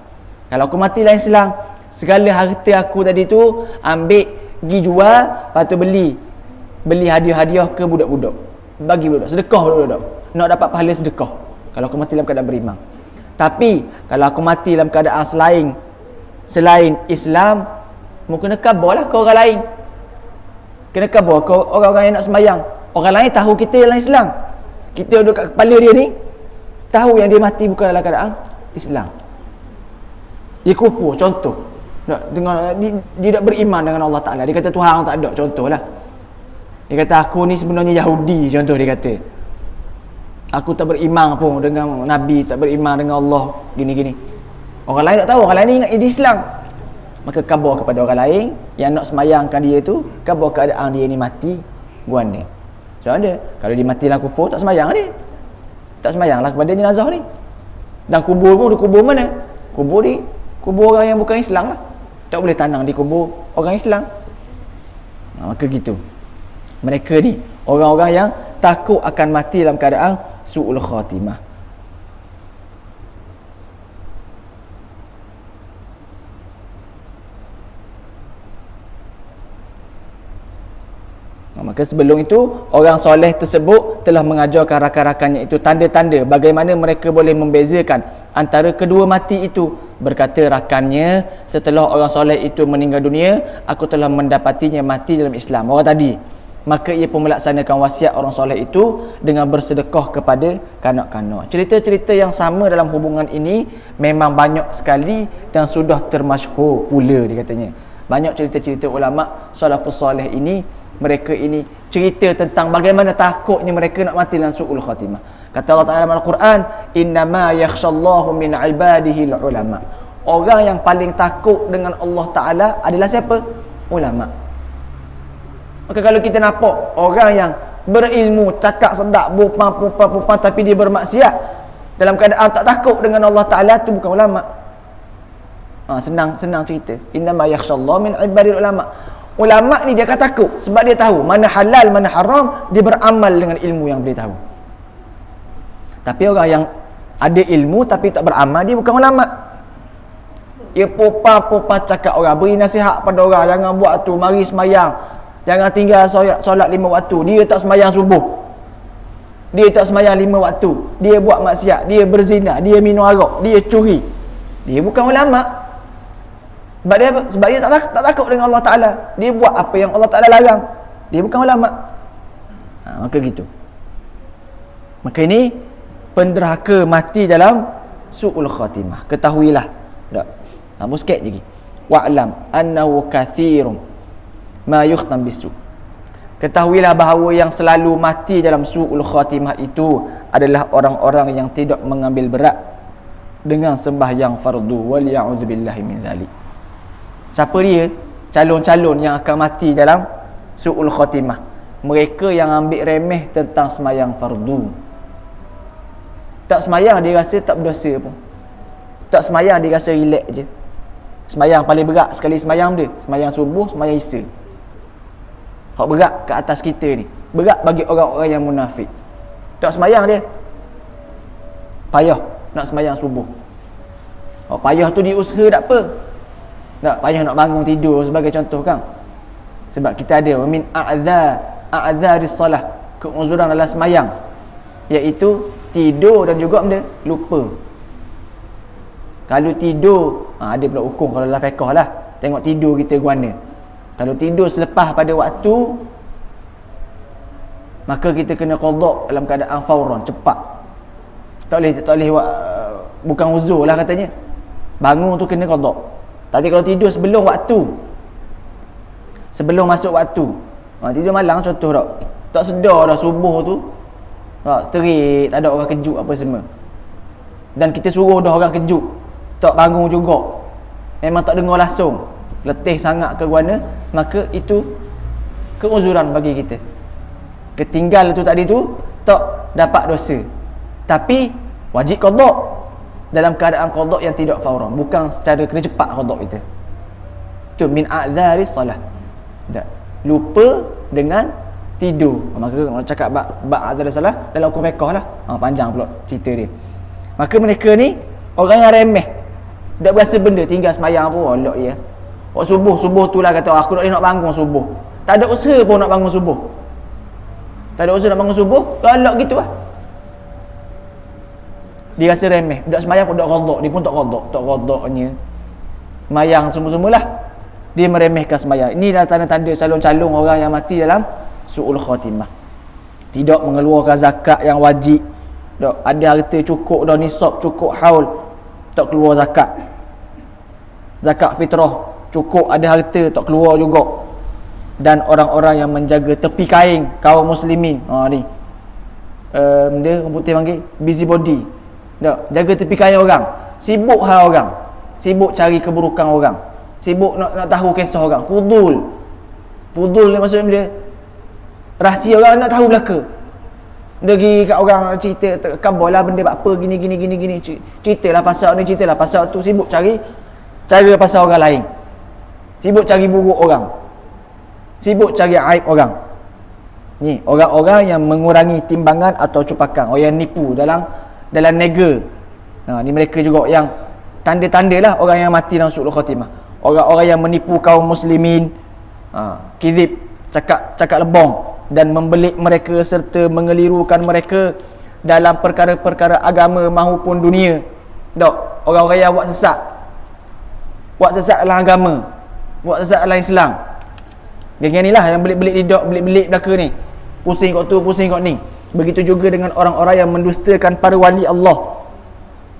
A: Kalau aku mati dalam Islam, segala harta aku tadi tu ambil pergi jual, lepas tu beli hadiah-hadiah ke budak-budak, bagi budak, sedekah budak-budak, nak dapat pahala sedekah kalau aku mati dalam keadaan beriman. Tapi kalau aku mati dalam keadaan selain Islam, mungkin kena khabar lah ke orang lain, kena khabar ke orang-orang yang nak sembahyang. Orang lain tahu kita dalam Islam, kita duduk kat kepala dia ni, tahu yang dia mati bukan dalam keadaan Islam, dia kufur. Contoh, dia tak beriman dengan Allah Ta'ala, dia kata Tuhan tak ada, contohlah. Dia kata aku ni sebenarnya Yahudi, contoh dia kata, aku tak beriman pun dengan Nabi, tak beriman dengan Allah, gini-gini. Orang lain tak tahu, orang lain ingat dia Islam, maka khabar kepada orang lain yang nak semayangkan dia tu, khabar keadaan dia ni mati guanda. Macam mana? Kalau dia mati dalam kufur, tak semayang dia, tak semayanglah kepada jenazah ni. Dan kubur pun, dia kubur mana? Kubur orang yang bukan Islam lah, tak boleh tanam di kubur orang Islam. Maka gitu, mereka ni orang-orang yang takut akan mati dalam keadaan su'ul khatimah. Maka sebelum itu, orang soleh tersebut telah mengajarkan rakan-rakannya itu tanda-tanda bagaimana mereka boleh membezakan antara kedua mati itu. Berkata rakannya, setelah orang soleh itu meninggal dunia, aku telah mendapatinya mati dalam Islam, orang tadi. Maka ia pun melaksanakan wasiat orang soleh itu dengan bersedekah kepada kanak-kanak. Cerita-cerita yang sama dalam hubungan ini memang banyak sekali dan sudah termasyhur pula, dia katanya. Banyak cerita-cerita ulama salafus soleh ini, mereka ini cerita tentang bagaimana takutnya mereka nak mati dalam su'ul khatimah. Kata Allah Ta'ala dalam Al-Quran, innama yakhshallahu min ibadihi ulama. Orang yang paling takut dengan Allah Ta'ala adalah siapa? Ulama. Maka kalau kita nampak orang yang berilmu, cakap sedap, pupan tapi dia bermaksiat, dalam keadaan tak takut dengan Allah Ta'ala, tu bukan ulama. Senang cerita. Innama yakhshallahu min ibadil ulama. Ulama ni dia akan takut sebab dia tahu mana halal, mana haram, dia beramal dengan ilmu yang dia tahu. Tapi orang yang ada ilmu tapi tak beramal, dia bukan ulama. Dia popa cakap orang, beri nasihat pada orang, jangan buat tu, mari semayang, jangan tinggal solat 5 waktu. Dia tak semayang subuh, dia tak semayang 5 waktu, dia buat maksiat, dia berzina, dia minum arak, dia curi. Dia bukan ulama. Sebab dia tak takut dengan Allah Ta'ala. Dia buat apa yang Allah Ta'ala larang. Dia bukan ulama. Maka gitu. Maka ini penderhaka mati dalam su'ul khatimah. Ketahuilah. Tak. Tambah sikit lagi. Wa'lam annahu kathirum ma yukhtam bisu. Ketahuilah bahawa yang selalu mati dalam su'ul khatimah itu adalah orang-orang yang tidak mengambil berat dengan sembahyang fardu. Waliya'udzubillahi min dhalik. Siapa dia? Calon-calon yang akan mati dalam su'ul khatimah. Mereka yang ambil remeh tentang semayang fardu. Tak semayang dia rasa tak berdosa pun. Tak semayang dia rasa relax je. Semayang paling berat sekali semayang dia, semayang subuh, semayang isya. Hak berat ke atas kita ni. Berat bagi orang-orang yang munafik. Tak semayang dia, payah nak semayang subuh. Payah tu diusaha tak apa. Tak payah nak bangun tidur sebagai contoh kan. Sebab kita ada min a'dharis salah, keuzuran dalam semayang, iaitu tidur dan juga benda lupa. Kalau tidur, ada pula hukum kalau dalam fiqh lah. Tengok tidur kita guana. Kalau tidur selepas pada waktu, maka kita kena qada dalam keadaan fauran, cepat. Tak boleh bukan uzur lah katanya. Bangun tu kena qada. Tapi kalau tidur sebelum waktu, sebelum masuk waktu, tidur malam contoh tak sedar dah subuh tu, straight, tak ada orang kejut apa semua, dan kita suruh dah orang kejut, tak bangun juga, memang tak dengar langsung, letih sangat ke guana, maka itu keuzuran bagi kita. Ketinggal tu tadi tu tak dapat dosa, tapi wajib qada dalam keadaan qada yang tidak fauran, bukan secara kena cepat qada kita. Tu min a'dharis salah. Tak. Lupa dengan tidur. Maka kalau cakap bab a'dharis salah dalam hukum fiqh lah. Panjang pula cerita dia. Maka mereka ni orang yang remeh. Tak berasa benda, tinggal semayang pun olok dia. Subuh tu lah kata aku nak bangun subuh. Tak ada usaha pun nak bangun subuh. Tak ada usaha nak bangun subuh, olok gitu lah. Dia rasa remeh, budak semayang pun tak qada, dia pun tak qadanya. Mayang semua-semualah. Dia meremehkan semayang. Ini adalah tanda-tanda calon-calon orang yang mati dalam su'ul khatimah. Tidak mengeluarkan zakat yang wajib. Tak ada harta cukup dah nisab, cukup haul, tak keluar zakat. Zakat fitrah cukup, ada harta tak keluar juga. Dan orang-orang yang menjaga tepi kain kaum muslimin. Ni. Dia orang putih panggil busybody. Tak, jaga tepi kain orang, sibuk hal orang, sibuk cari keburukan orang, sibuk nak tahu kisah orang, fudul ni maksudnya dia rahsia orang nak tahu belaka. Dia pergi kat orang cerita kabarlah benda apa gini ceritalah pasal ni, ceritalah pasal tu, sibuk cari pasal orang lain, sibuk cari buruk orang, sibuk cari aib orang. Ni orang-orang yang mengurangi timbangan atau cupakan, orang yang nipu dalam nega. Ni mereka juga yang tanda-tanda lah orang yang mati dalam su'ul khatimah. Orang-orang yang menipu kaum muslimin, kizib, cakap lebong, dan membelik mereka serta mengelirukan mereka dalam perkara-perkara agama maupun dunia. Dok, orang-orang yang buat sesat dalam agama, buat sesat dalam Islam. Geng-geng ni lah yang belik-belik lidak, belik-belik belaka ni, pusing kat tu, pusing kat ni. Begitu juga dengan orang-orang yang mendustakan para wali Allah,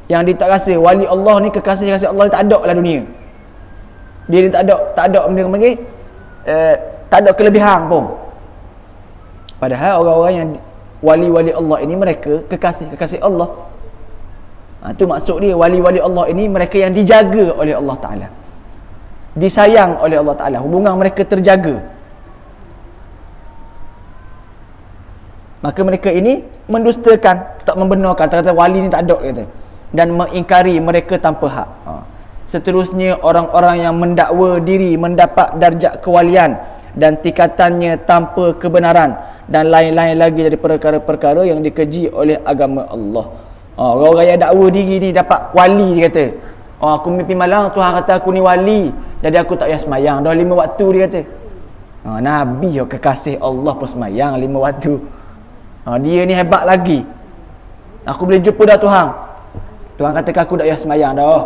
A: yang dia tak rasa wali Allah ni kekasih Allah tak ada dalam dunia. Dia ni tak ada benda panggil tak ada kelebihan pun. Padahal orang-orang yang wali-wali Allah ini mereka kekasih-kekasih Allah. Itu maksud dia, wali-wali Allah ini mereka yang dijaga oleh Allah Ta'ala, disayang oleh Allah Ta'ala, hubungan mereka terjaga. Maka mereka ini mendustakan, tak membenarkan, kata wali ni tak ada, kata, dan mengingkari mereka tanpa hak. Seterusnya orang-orang yang mendakwa diri mendapat darjat kewalian dan tingkatannya tanpa kebenaran, dan lain-lain lagi dari perkara-perkara yang dikeji oleh agama Allah. Orang-orang yang dakwa diri ni dapat wali, dia kata. Aku mimpi malam Tuhan kata aku ni wali, jadi aku tak payah semayang dah 5 waktu, dia kata. Nabi yang kekasih Allah pun semayang 5 waktu. Dia ni hebat lagi. Aku boleh jumpa dah Tuhan. Tuhan kata aku tak payah semayang dah,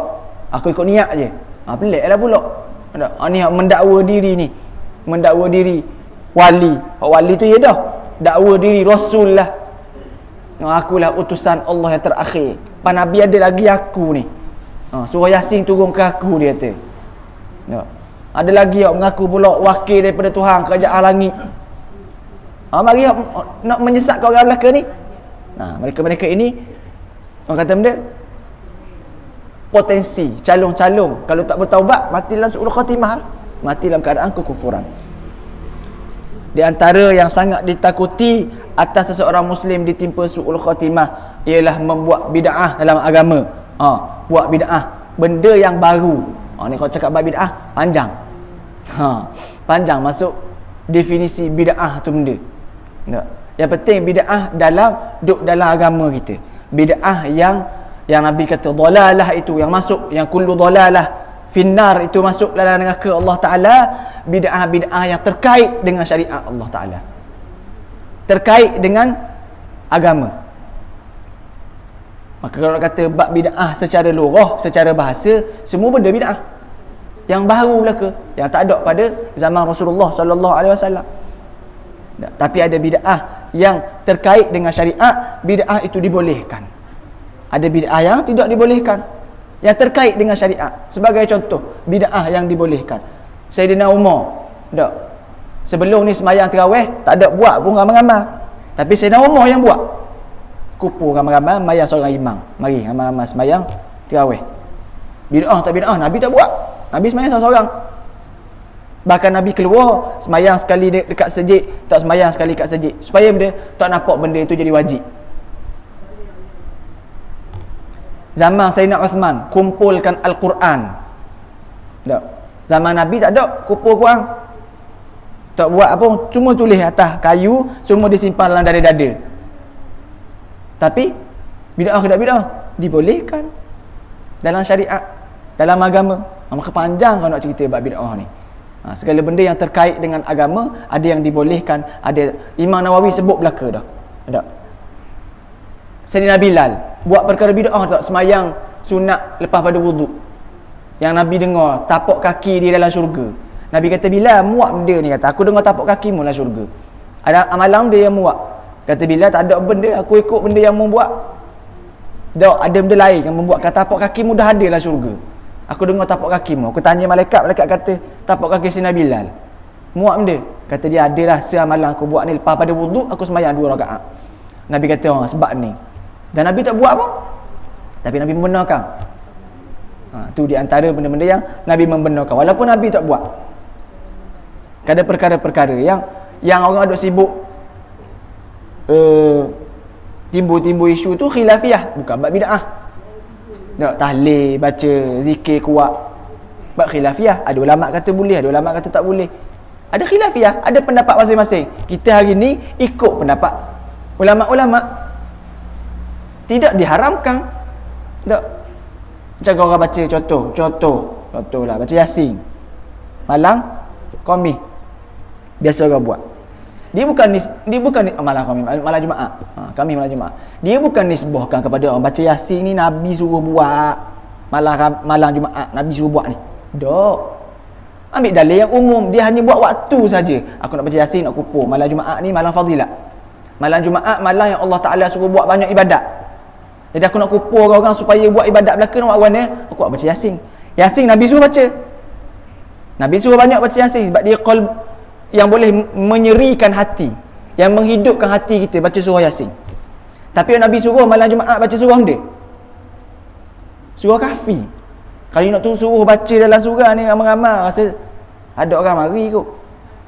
A: aku ikut niat je. Pelik lah pula. Ni mendakwa diri ni, mendakwa diri wali. Wali tu ya dah dakwa diri rasul lah. Akulah utusan Allah yang terakhir. Pak Nabi ada lagi aku ni. Surah Yasin turun ke aku, dia kata. Ada lagi yang mengaku pula wakil daripada Tuhan, kerajaan langit. Mari nak menyesatkan orang belaka ni. Mereka-mereka ini, orang kata benda, potensi calon-calon kalau tak bertaubat mati dalam su'ul khatimah, mati dalam keadaan kekufuran. Di antara yang sangat ditakuti atas seseorang muslim ditimpa su'ul khatimah ialah membuat bid'ah dalam agama. Buat bid'ah, benda yang baru. Ni kalau cakap bab bid'ah panjang. Panjang masuk definisi bid'ah tu benda. Yang penting bid'ah dalam agama kita. Bid'ah yang Nabi kata dalalah, itu yang masuk, yang kullu dalalah finnar, itu masuk dalam neraka Allah Ta'ala. Bid'ah-bid'ah yang terkait dengan syariat Allah Ta'ala, terkait dengan agama. Maka kalau kata bab bid'ah secara lughah, secara bahasa, semua benda bid'ah yang baru belaka, yang tak ada pada zaman Rasulullah sallallahu alaihi wasallam. Tapi ada bid'ah yang terkait dengan syariat, bid'ah itu dibolehkan. Ada bid'ah yang tidak dibolehkan, yang terkait dengan syariat. Sebagai contoh, bid'ah yang dibolehkan, Sayyidina Umar, tak, sebelum ni semayang tarawih tak ada buat pun ramai-ramai, tapi Sayyidina Umar yang buat. Kumpul ramai-ramai, mayang seorang imam, mari ramai-ramai semayang tarawih. Bid'ah tak bid'ah? Nabi tak buat. Nabi semayang seorang-seorang. Bahkan Nabi keluar semayang sekali dekat sejid, tak semayang sekali dekat sejid, supaya dia tak nampak benda itu jadi wajib. Zaman Sayyidina Uthman kumpulkan Al-Quran, tak. Zaman Nabi tak ada kumpul Quran, tak buat apa, cuma tulis atas kayu, semua disimpan dalam dada-dada. Tapi bid'ah ke tak bid'ah? Dibolehkan dalam syariat, dalam agama. Maka panjang kalau nak cerita bab bid'ah ni. Segala benda yang terkait dengan agama ada yang dibolehkan, ada. Imam Nawawi sebut belaka dah. Ada Sayyidina Bilal buat perkara bid'ah tak, semayang sunat lepas pada wuduk, yang Nabi dengar tapak kaki dia dalam syurga. Nabi kata, Bilal muat benda ni, kata aku dengar tapak kakimu dalam syurga. Ada amalan dia yang muat. Kata Bilal, tak ada benda, aku ikut benda yang membuat. Tak ada benda lain yang membuatkan tapak kakimu dah ada dalam syurga. Aku dengar tapak kakimu, aku tanya malaikat, malaikat kata tapak kaki Sayyidina Bilal muat benda. Kata dia, adalah seamalan aku buat ni lepas pada wuduk, aku sembahyang 2 rakaat. Nabi kata, sebab ni. Dan Nabi tak buat apa, tapi Nabi membenarkan. Tu di antara benda-benda yang Nabi membenarkan walaupun Nabi tak buat. Ada perkara-perkara yang orang duk sibuk timbul-timbul isu tu khilafiyah, bukan bab bid'ah. Tak, tahlil, baca zikir kuat, bab khilafiyah. Ada ulama kata boleh, ada ulama kata tak boleh. Ada khilafiyah, ada pendapat masing-masing. Kita hari ni ikut pendapat ulama-ulama. Tidak diharamkan. Tak. Macam orang baca contoh lah, baca Yasin malang qami, biasa orang buat. Dia bukan malang qami, malang Jumaat. Kami malang Jumaat. Dia bukan nisbahkan kepada orang baca Yasin ni Nabi suruh buat. Malang Jumaat Nabi suruh buat ni. Tak. Ambil dalil yang umum, dia hanya buat waktu saja. Aku nak baca Yasin, nak kupur. Malang Jumaat ni malang fadilat. Malang Jumaat malang yang Allah Taala suruh buat banyak ibadat. Jadi aku nak kupur orang supaya buat ibadat belaka, nak buat mana? Aku nak baca Yasin. Yasin Nabi suruh baca. Nabi suruh banyak baca Yasin sebab dia qalb yang boleh menyerikan hati, yang menghidupkan hati kita, baca surah Yasin. Tapi Nabi suruh malam Jumaat baca surah dia, surah Kahfi. Kalau nak tu suruh baca dalam surah ni ramai-ramai, rasa ada orang mari kot,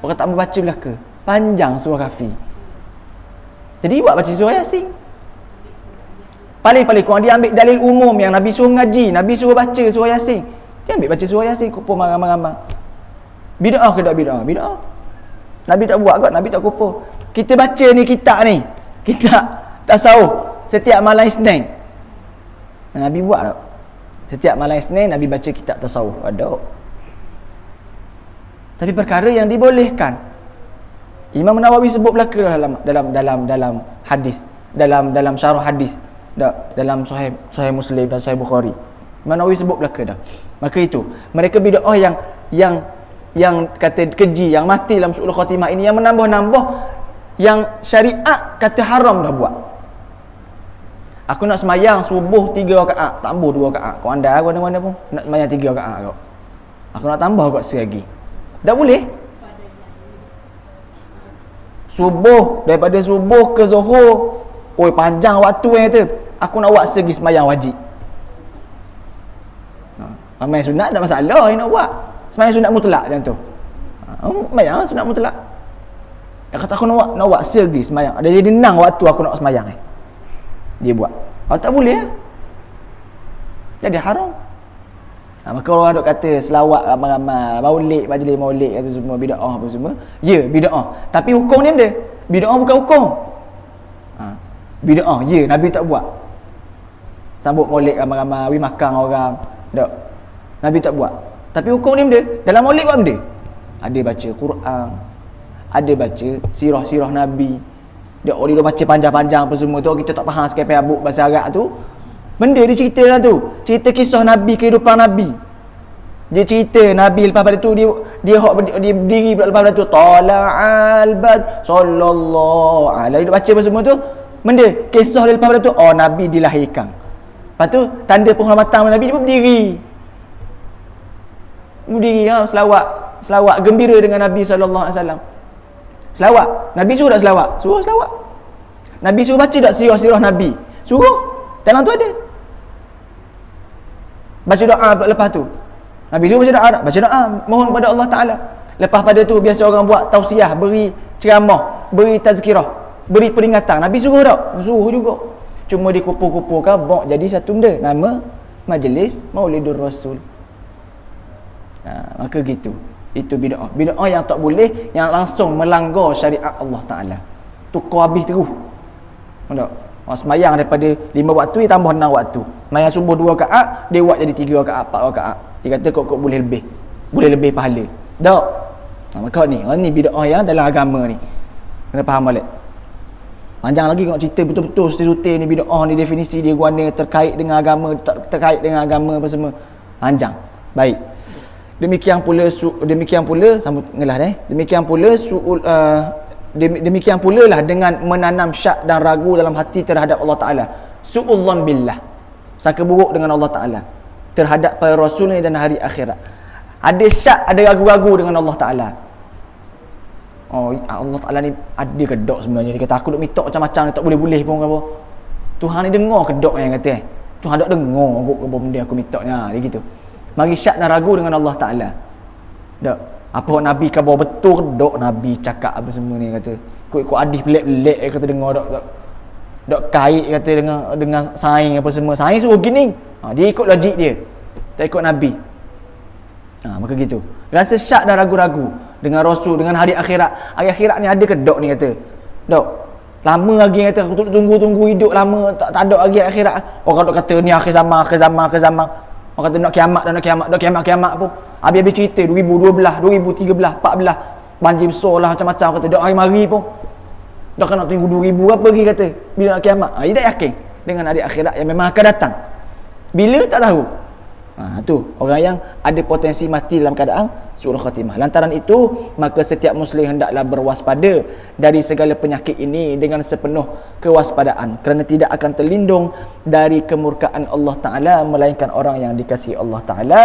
A: orang tak mau baca belaka. Panjang surah Kahfi. Jadi buat baca surah Yasin. Paling-paling kurang dia ambil dalil umum yang Nabi suruh ngaji, Nabi suruh baca surah Yasin. Dia ambil baca surah Yasin, kumpul ramai-ramai. Bid'ah ke tak bid'ah? Bid'ah. Nabi tak buat kot, Nabi tak kumpul. Kita baca ni kitab tasawuf setiap malam Isnin. Nabi buat tak? Setiap malam Isnin Nabi baca kitab tasawuf. Ada. Tapi perkara yang dibolehkan. Imam Nawawi sebut belaka dalam hadis, dalam syarah hadis, dalam sahih Muslim dan sahih Bukhari. Imam Nawawi sebut belaka dah. Maka itu, mereka bid'ah yang kata keji, yang mati dalam su'ul khatimah ini, yang menambah-nambah yang syariat kata haram dah buat. Aku nak semayang subuh 3 rakaat, tambah 2 rakaat. Kau anda mana-mana pun nak semayang 3 rakaat kau. Aku nak tambah kau selagi. Tak boleh. Subuh, daripada subuh ke Zuhur, oi panjang waktu yang kata. Aku nak buat segi semayang wajib. Semayang sunat tak masalah, yang nak buat. Semayang sunat mutlak macam tu. Semayang sunat mutlak. Dia kata aku nak buat segi semayang. Ada jadi nang waktu aku nak semayang dia buat. Kalau tak boleh jadi haram. Maka orang duk kata selawat ramai-ramai, maulid, majlis maulid apa semua bid'ah apa semua. Ya, bid'ah. Tapi hukum ni dia. Bid'ah bukan hukum. Bid'ah, ya, Nabi tak buat. Sambut maulid ramai-ramai, makan orang. Tak. Nabi tak buat. Tapi hukum ni dia. Dalam maulid buat benda. Ada baca Quran, ada baca sirah-sirah Nabi. Dia orang baca panjang-panjang apa semua tu, kita tak faham sekali abuk bahasa Arab tu. Benda dia cerita lah tu. Cerita kisah Nabi, kehidupan Nabi. Dia cerita Nabi lepas pada tu dia berdiri lepas pada tu tala'al bad sallallahu alaihi baca apa semua tu. Benda kisah dia lepas pada tu, oh Nabi dilahirkan. Lepas tu tanda penghormatan Nabi dia berdiri. Berdiri selawat gembira dengan Nabi sallallahu alaihi wasallam. Selawat. Nabi suruh tak selawat? Suruh selawat. Nabi suruh baca tak sirah-sirah Nabi? Suruh. Dalam tu ada. Baca doa lepas tu. Nabi suruh baca doa tak? Baca doa. Mohon kepada Allah Ta'ala. Lepas pada tu biasa orang buat tausiah, beri ceramah, beri tazkirah, beri peringatan. Nabi suruh tak? Suruh juga. Cuma dikumpul-kumpulkan, bok jadi satu benda. Nama Majlis Maulidur Rasul. Maka gitu. Itu bid'ah. Bid'ah yang tak boleh, yang langsung melanggar syariat Allah Ta'ala. Tu kau habis terus. Tak? Semayang daripada 5 waktu, dia tambah 6 waktu. Semayang subuh 2 rakaat, dia buat jadi 3 rakaat, 4 rakaat. Dia kata kok boleh lebih. Boleh lebih pahala. Tak? Maka ni bid'ah yang dalam agama ni. Kena faham balik. Panjang lagi kalau cerita betul-betul serutin ni bid'ah ni, definisi dia guna terkait dengan agama, terkait dengan agama apa semua. Panjang. Baik. Demikian pula sambut ngelah demikian pula lah dengan menanam syak dan ragu dalam hati terhadap Allah Ta'ala. Su'udzan billah, sangka buruk dengan Allah Ta'ala, terhadap para rasul dan hari akhirat. Ada syak, ada ragu-ragu dengan Allah Ta'ala. Oh, Allah Ta'ala ni ada kedok sebenarnya. Dia kata aku duk minta macam-macam ni tak boleh-boleh pun apa. Tuhan ni dengar kedok yang kata Tuhan tak dengar apa benda aku minta ni. Dia gitu. Mari syak dan ragu dengan Allah Ta'ala. Tak. Apa Nabi khabar betul dok Nabi cakap apa semua ni kata. Ikut hadis pelik-pelik kata dengar dok kait kata dengan saing apa semua. Saing suruh gini. Dia ikut logik dia. Tak ikut Nabi. Maka gitu. Rasa syak dan ragu-ragu dengan Rasul, dengan hari akhirat. Hari akhirat ni ada ke dok ni kata. Dok. Lama lagi kata aku tunggu hidup lama tak ada lagi akhirat. Orang dok kata ni akhir zaman. Orang kata nak kiamat pun. Habis cerita 2012, 2013, 14 banjir besar lah macam-macam kata dak hari-hari pun. Dak nak tunggu 2000 apa lagi kata bila nak kiamat. Dia tak yakin dengan hari akhirat yang memang akan datang. Bila tak tahu. Tu orang yang ada potensi mati dalam keadaan su'ul khatimah. Lantaran itu maka setiap muslim hendaklah berwaspada dari segala penyakit ini dengan sepenuh kewaspadaan, kerana tidak akan terlindung dari kemurkaan Allah Ta'ala melainkan orang yang dikasihi Allah Ta'ala.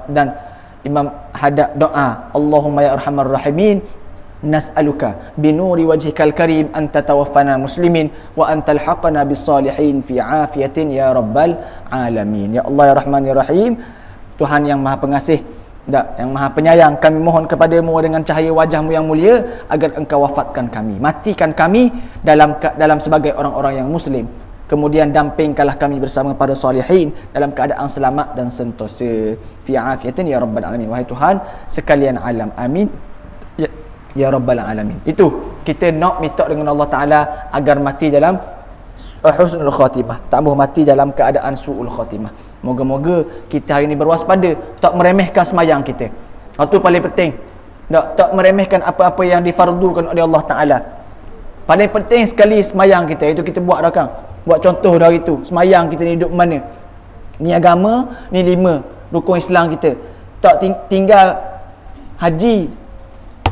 A: Dan Imam hadap doa, Allahumma ya arhamar rahimin, nas'aluka binuri wajhikal karim an tatawaffana muslimin wa an talhaqana bis salihin fi afiyatin ya rabbal alamin. Ya Allah ya Rahman ya Rahim, Tuhan yang Maha Pengasih, yang Maha Penyayang, kami mohon kepadamu dengan cahaya wajahmu yang mulia agar engkau wafatkan kami, matikan kami dalam sebagai orang-orang yang muslim, kemudian dampingkanlah kami bersama para salihin dalam keadaan selamat dan sentosa, fi afiyatin ya rabbal alamin, wahai Tuhan sekalian alam, amin ya rabbal alamin. Itu kita nak minta dengan Allah Ta'ala agar mati dalam husnul khatimah, tak mahu mati dalam keadaan su'ul khatimah. Moga-moga kita hari ini berwaspada, tak meremehkan semayang kita. Itu paling penting. Tak meremehkan apa-apa yang difardukan oleh Allah Ta'ala. Paling penting sekali semayang kita, itu kita buat dah kan. Buat contoh dah itu, semayang kita ni duduk mana. Ni agama, ni 5 rukun Islam kita. Tak tinggal haji,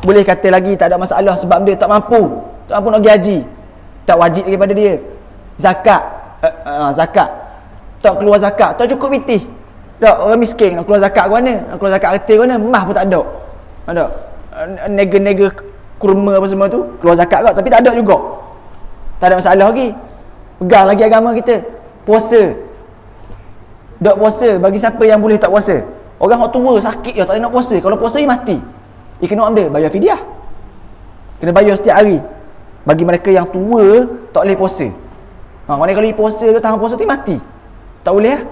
A: boleh kata lagi tak ada masalah sebab dia tak mampu nak pergi haji, tak wajib daripada dia. Zakat, zakat tak keluar zakat, tak cukup pitih. Tak, orang miskin nak keluar zakat ke mana? Nak keluar zakat kereta ke mana? Mah pun tak ada. Ada nega-nega kurma apa semua tu keluar zakat kau, tapi tak ada juga. Tak ada masalah lagi. Pegang lagi agama kita. Puasa, tak puasa bagi siapa yang boleh tak puasa. Orang tua sakit je tak boleh nak puasa. Kalau puasa dia mati, dia kena ambil bayar fidyah, kena bayar setiap hari. Bagi mereka yang tua tak boleh puasa, maknanya kalau dia puasa tu, tahan puasa tu mati, tak boleh lah.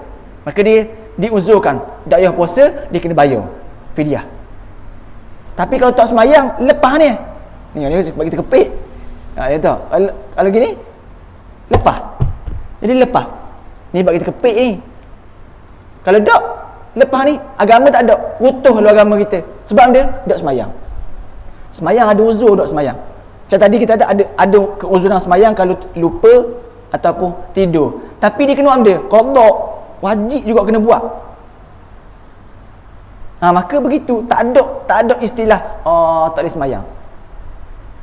A: Maka dia diuzurkan, tak payah puasa, dia kena bayar fidyah. Tapi kalau tak semayang, lepas ni bagi kita kepit. Ya tak? Kalau gini lepas, jadi lepas ni bagi kita kepit ni. Kalau tak, lepas ni agama tak ada, utuh lu agama kita. Sebab dia tak semayang. Semayang ada uzur tak semayang. Macam tadi kita ada keuzuran semayang kalau lupa ataupun tidur. Tapi dia kena ambil qada, wajib juga kena buat. Maka begitu, tak ada istilah tak boleh semayang.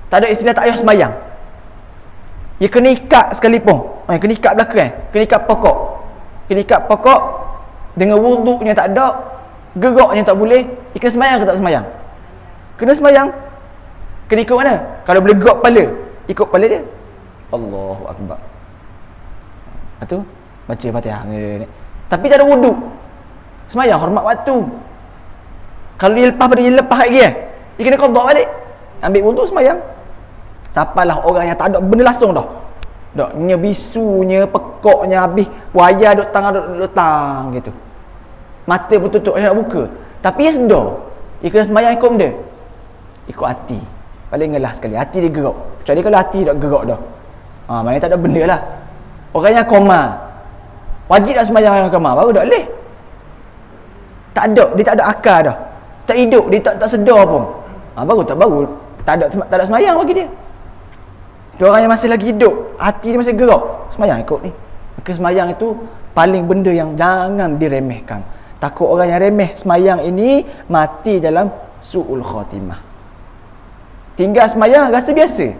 A: Tak ada istilah tak payah semayang. Dia kena ikat sekalipun. Kena ikat belakang, kena ikat pokok. Kena ikat pokok dengan wuduknya tak ada, geraknya tak boleh. Dia kena semayang ke tak semayang? Kena semayang. Kena ikut mana? Kalau boleh gerak kepala, ikut kepala dia. Allahu Akbar. Itu baca Fatihah. Tapi tak ada wuduk, semayang hormat waktu. Kalau dia lepas pada dia lepas lagi dia kena qada balik, ambil wuduk semayang. Siapalah orang yang tak ada benda langsung dah. Daknya bisunya, pekoknya habis, wayar duk tang gitu. Mata pun tutup, dia nak buka. Tapi dia sedar, dia kena semayang ikut benda, ikut hati. Paling ngelah sekali, hati dia gerak. Kecuali kalau hati tak gerak dah, maknanya tak ada benda lah. Orang yang koma, wajib tak semayang yang koma, baru tak boleh. Tak ada, dia tak ada akal dah, tak hidup, dia tak sedar pun, baru tak ada semayang bagi dia. Orang yang masih lagi hidup, hati dia masih gerak, semayang ikut ni. Maka semayang itu paling benda yang jangan diremehkan. Takut orang yang remeh semayang ini mati dalam su'ul khatimah. Tinggal semayang rasa biasa,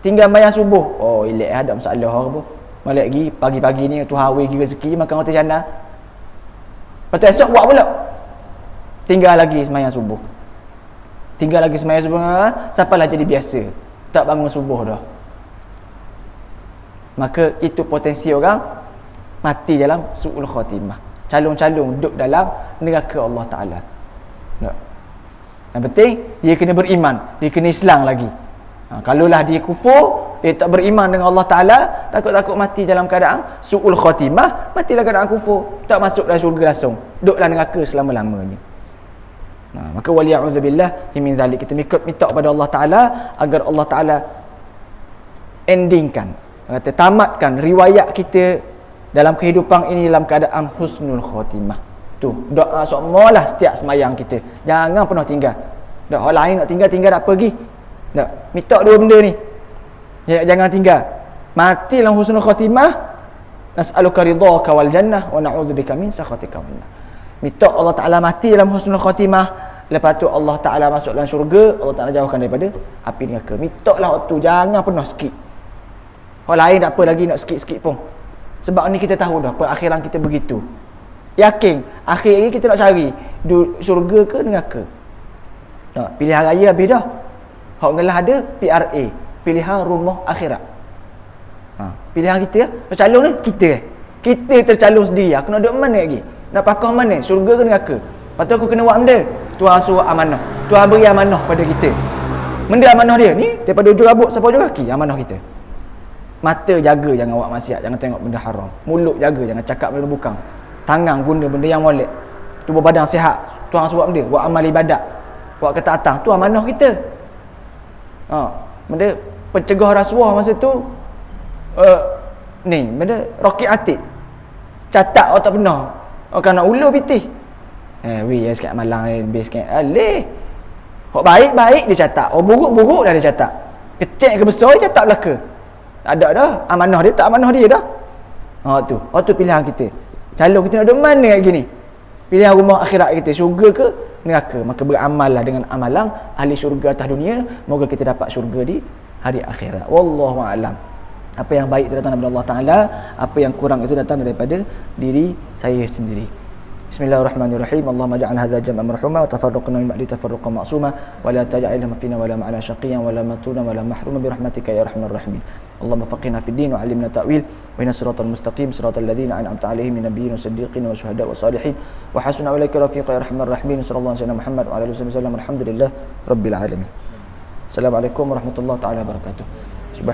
A: tinggal semayang subuh, elok ada masalah apa. Balik lagi pagi-pagi ni tu hawi lagi rezeki, makan roti jana. Lepas tu esok buat pula, tinggal lagi semayang subuh. Sampailah jadi biasa, tak bangun subuh dah. Maka itu potensi orang mati dalam su'ul khatimah, calon-calon duduk dalam neraka Allah Ta'ala. Yang penting dia kena beriman, dia kena Islam lagi. Kalaulah dia kufur, dia tak beriman dengan Allah Ta'ala, takut-takut mati dalam keadaan su'ul khatimah, matilah keadaan kufur, tak masuk dalam syurga langsung, duduklah neraka selama-lamanya. Maka waliya'udzubillah min zalik, kita minta kepada Allah Ta'ala agar Allah Ta'ala endingkan, kata tamatkan riwayat kita dalam kehidupan ini dalam keadaan husnul khatimah. Tu doa semualah setiap semayang kita, jangan pernah tinggal. Orang lain nak tinggal tak pergi. Tak, minta dua benda ni, jangan tinggal. Mati dalam husnul khatimah, nas'aluka ridhaka wal jannah wa na'udzubika min sakhatika wan nar. Minta Allah Ta'ala mati dalam husnul khatimah, lepas tu Allah Ta'ala masuk dalam syurga, Allah Ta'ala jauhkan daripada api neraka. Minta lah waktu, jangan pernah skip. Orang lain tak apa lagi nak skip-skip pun. Sebab ni kita tahu dah, perakhiran kita begitu.
B: Yakin. Akhir lagi kita nak cari syurga ke neraka. Pilihan raya habis dah. Hak ngelah ada PRA, pilihan rumah akhirat. Pilihan kita tercalon ni kita tercalon sendiri. Aku nak duduk mana lagi? Nak pakar mana? Syurga ke neraka? Lepas tu aku kena buat benda. Tuhan suruh amanah. Tuhan beri amanah pada kita. Benda amanah dia ni daripada ujung rambut sampai ujung kaki, amanah kita. Mata jaga jangan buat maksiat, jangan tengok benda haram. Mulut jaga jangan cakap benda bukan. Tangan guna benda yang molek. Tubuh badan sihat, Tuhan suruh benda, buat amal ibadat, buat ketaatan, tu amanah kita. Benda pencegah rasuah masa tu ni benda roket atik. Catat awak tak pernah. Orang nak ulur pitih. Weh sikit malang best sikit. Alih. Hak baik-baik dia catat. Oh buruk-buruk dah dia catat. Kecil ke besar dia catat belaka. Tak ada dah. Amanah dia tak amanah dia dah. Tu pilihan kita. Calon kita nak duduk mana lagi ni? Pilihan rumah akhirat kita, syurga ke neraka. Maka beramallah dengan amalan ahli syurga atas dunia, moga kita dapat syurga di hari akhirat. Wallahu a'lam. Apa yang baik itu datang daripada Allah Ta'ala, apa yang kurang itu datang daripada diri saya sendiri. Bismillahirrahmanirrahim. Allahumma ja'al hadha jam'an marhuma wa tafarruqna min ba'di tafarruqan ma'suma wa la taj'alna fina wa la ma'ana shaqiyan wa la matuna wa la mahruma bi rahmatika ya arhamar rahimin. Allahumma faqihna fid din wa 'allimna ta'wil wa ihdinas siratal mustaqim siratal ladzina an'amta 'alaihim min nabiyyin wa siddiqin wa syuhada wa salihin wa hasuna ulaika rafiqa ya arhamar rahimin. Sallallahu alaihi wasallam Muhammad wa ala alihi wasallam. Alhamdulillah rabbil alamin. Assalamualaikum warahmatullahi taala wabarakatuh. Subhan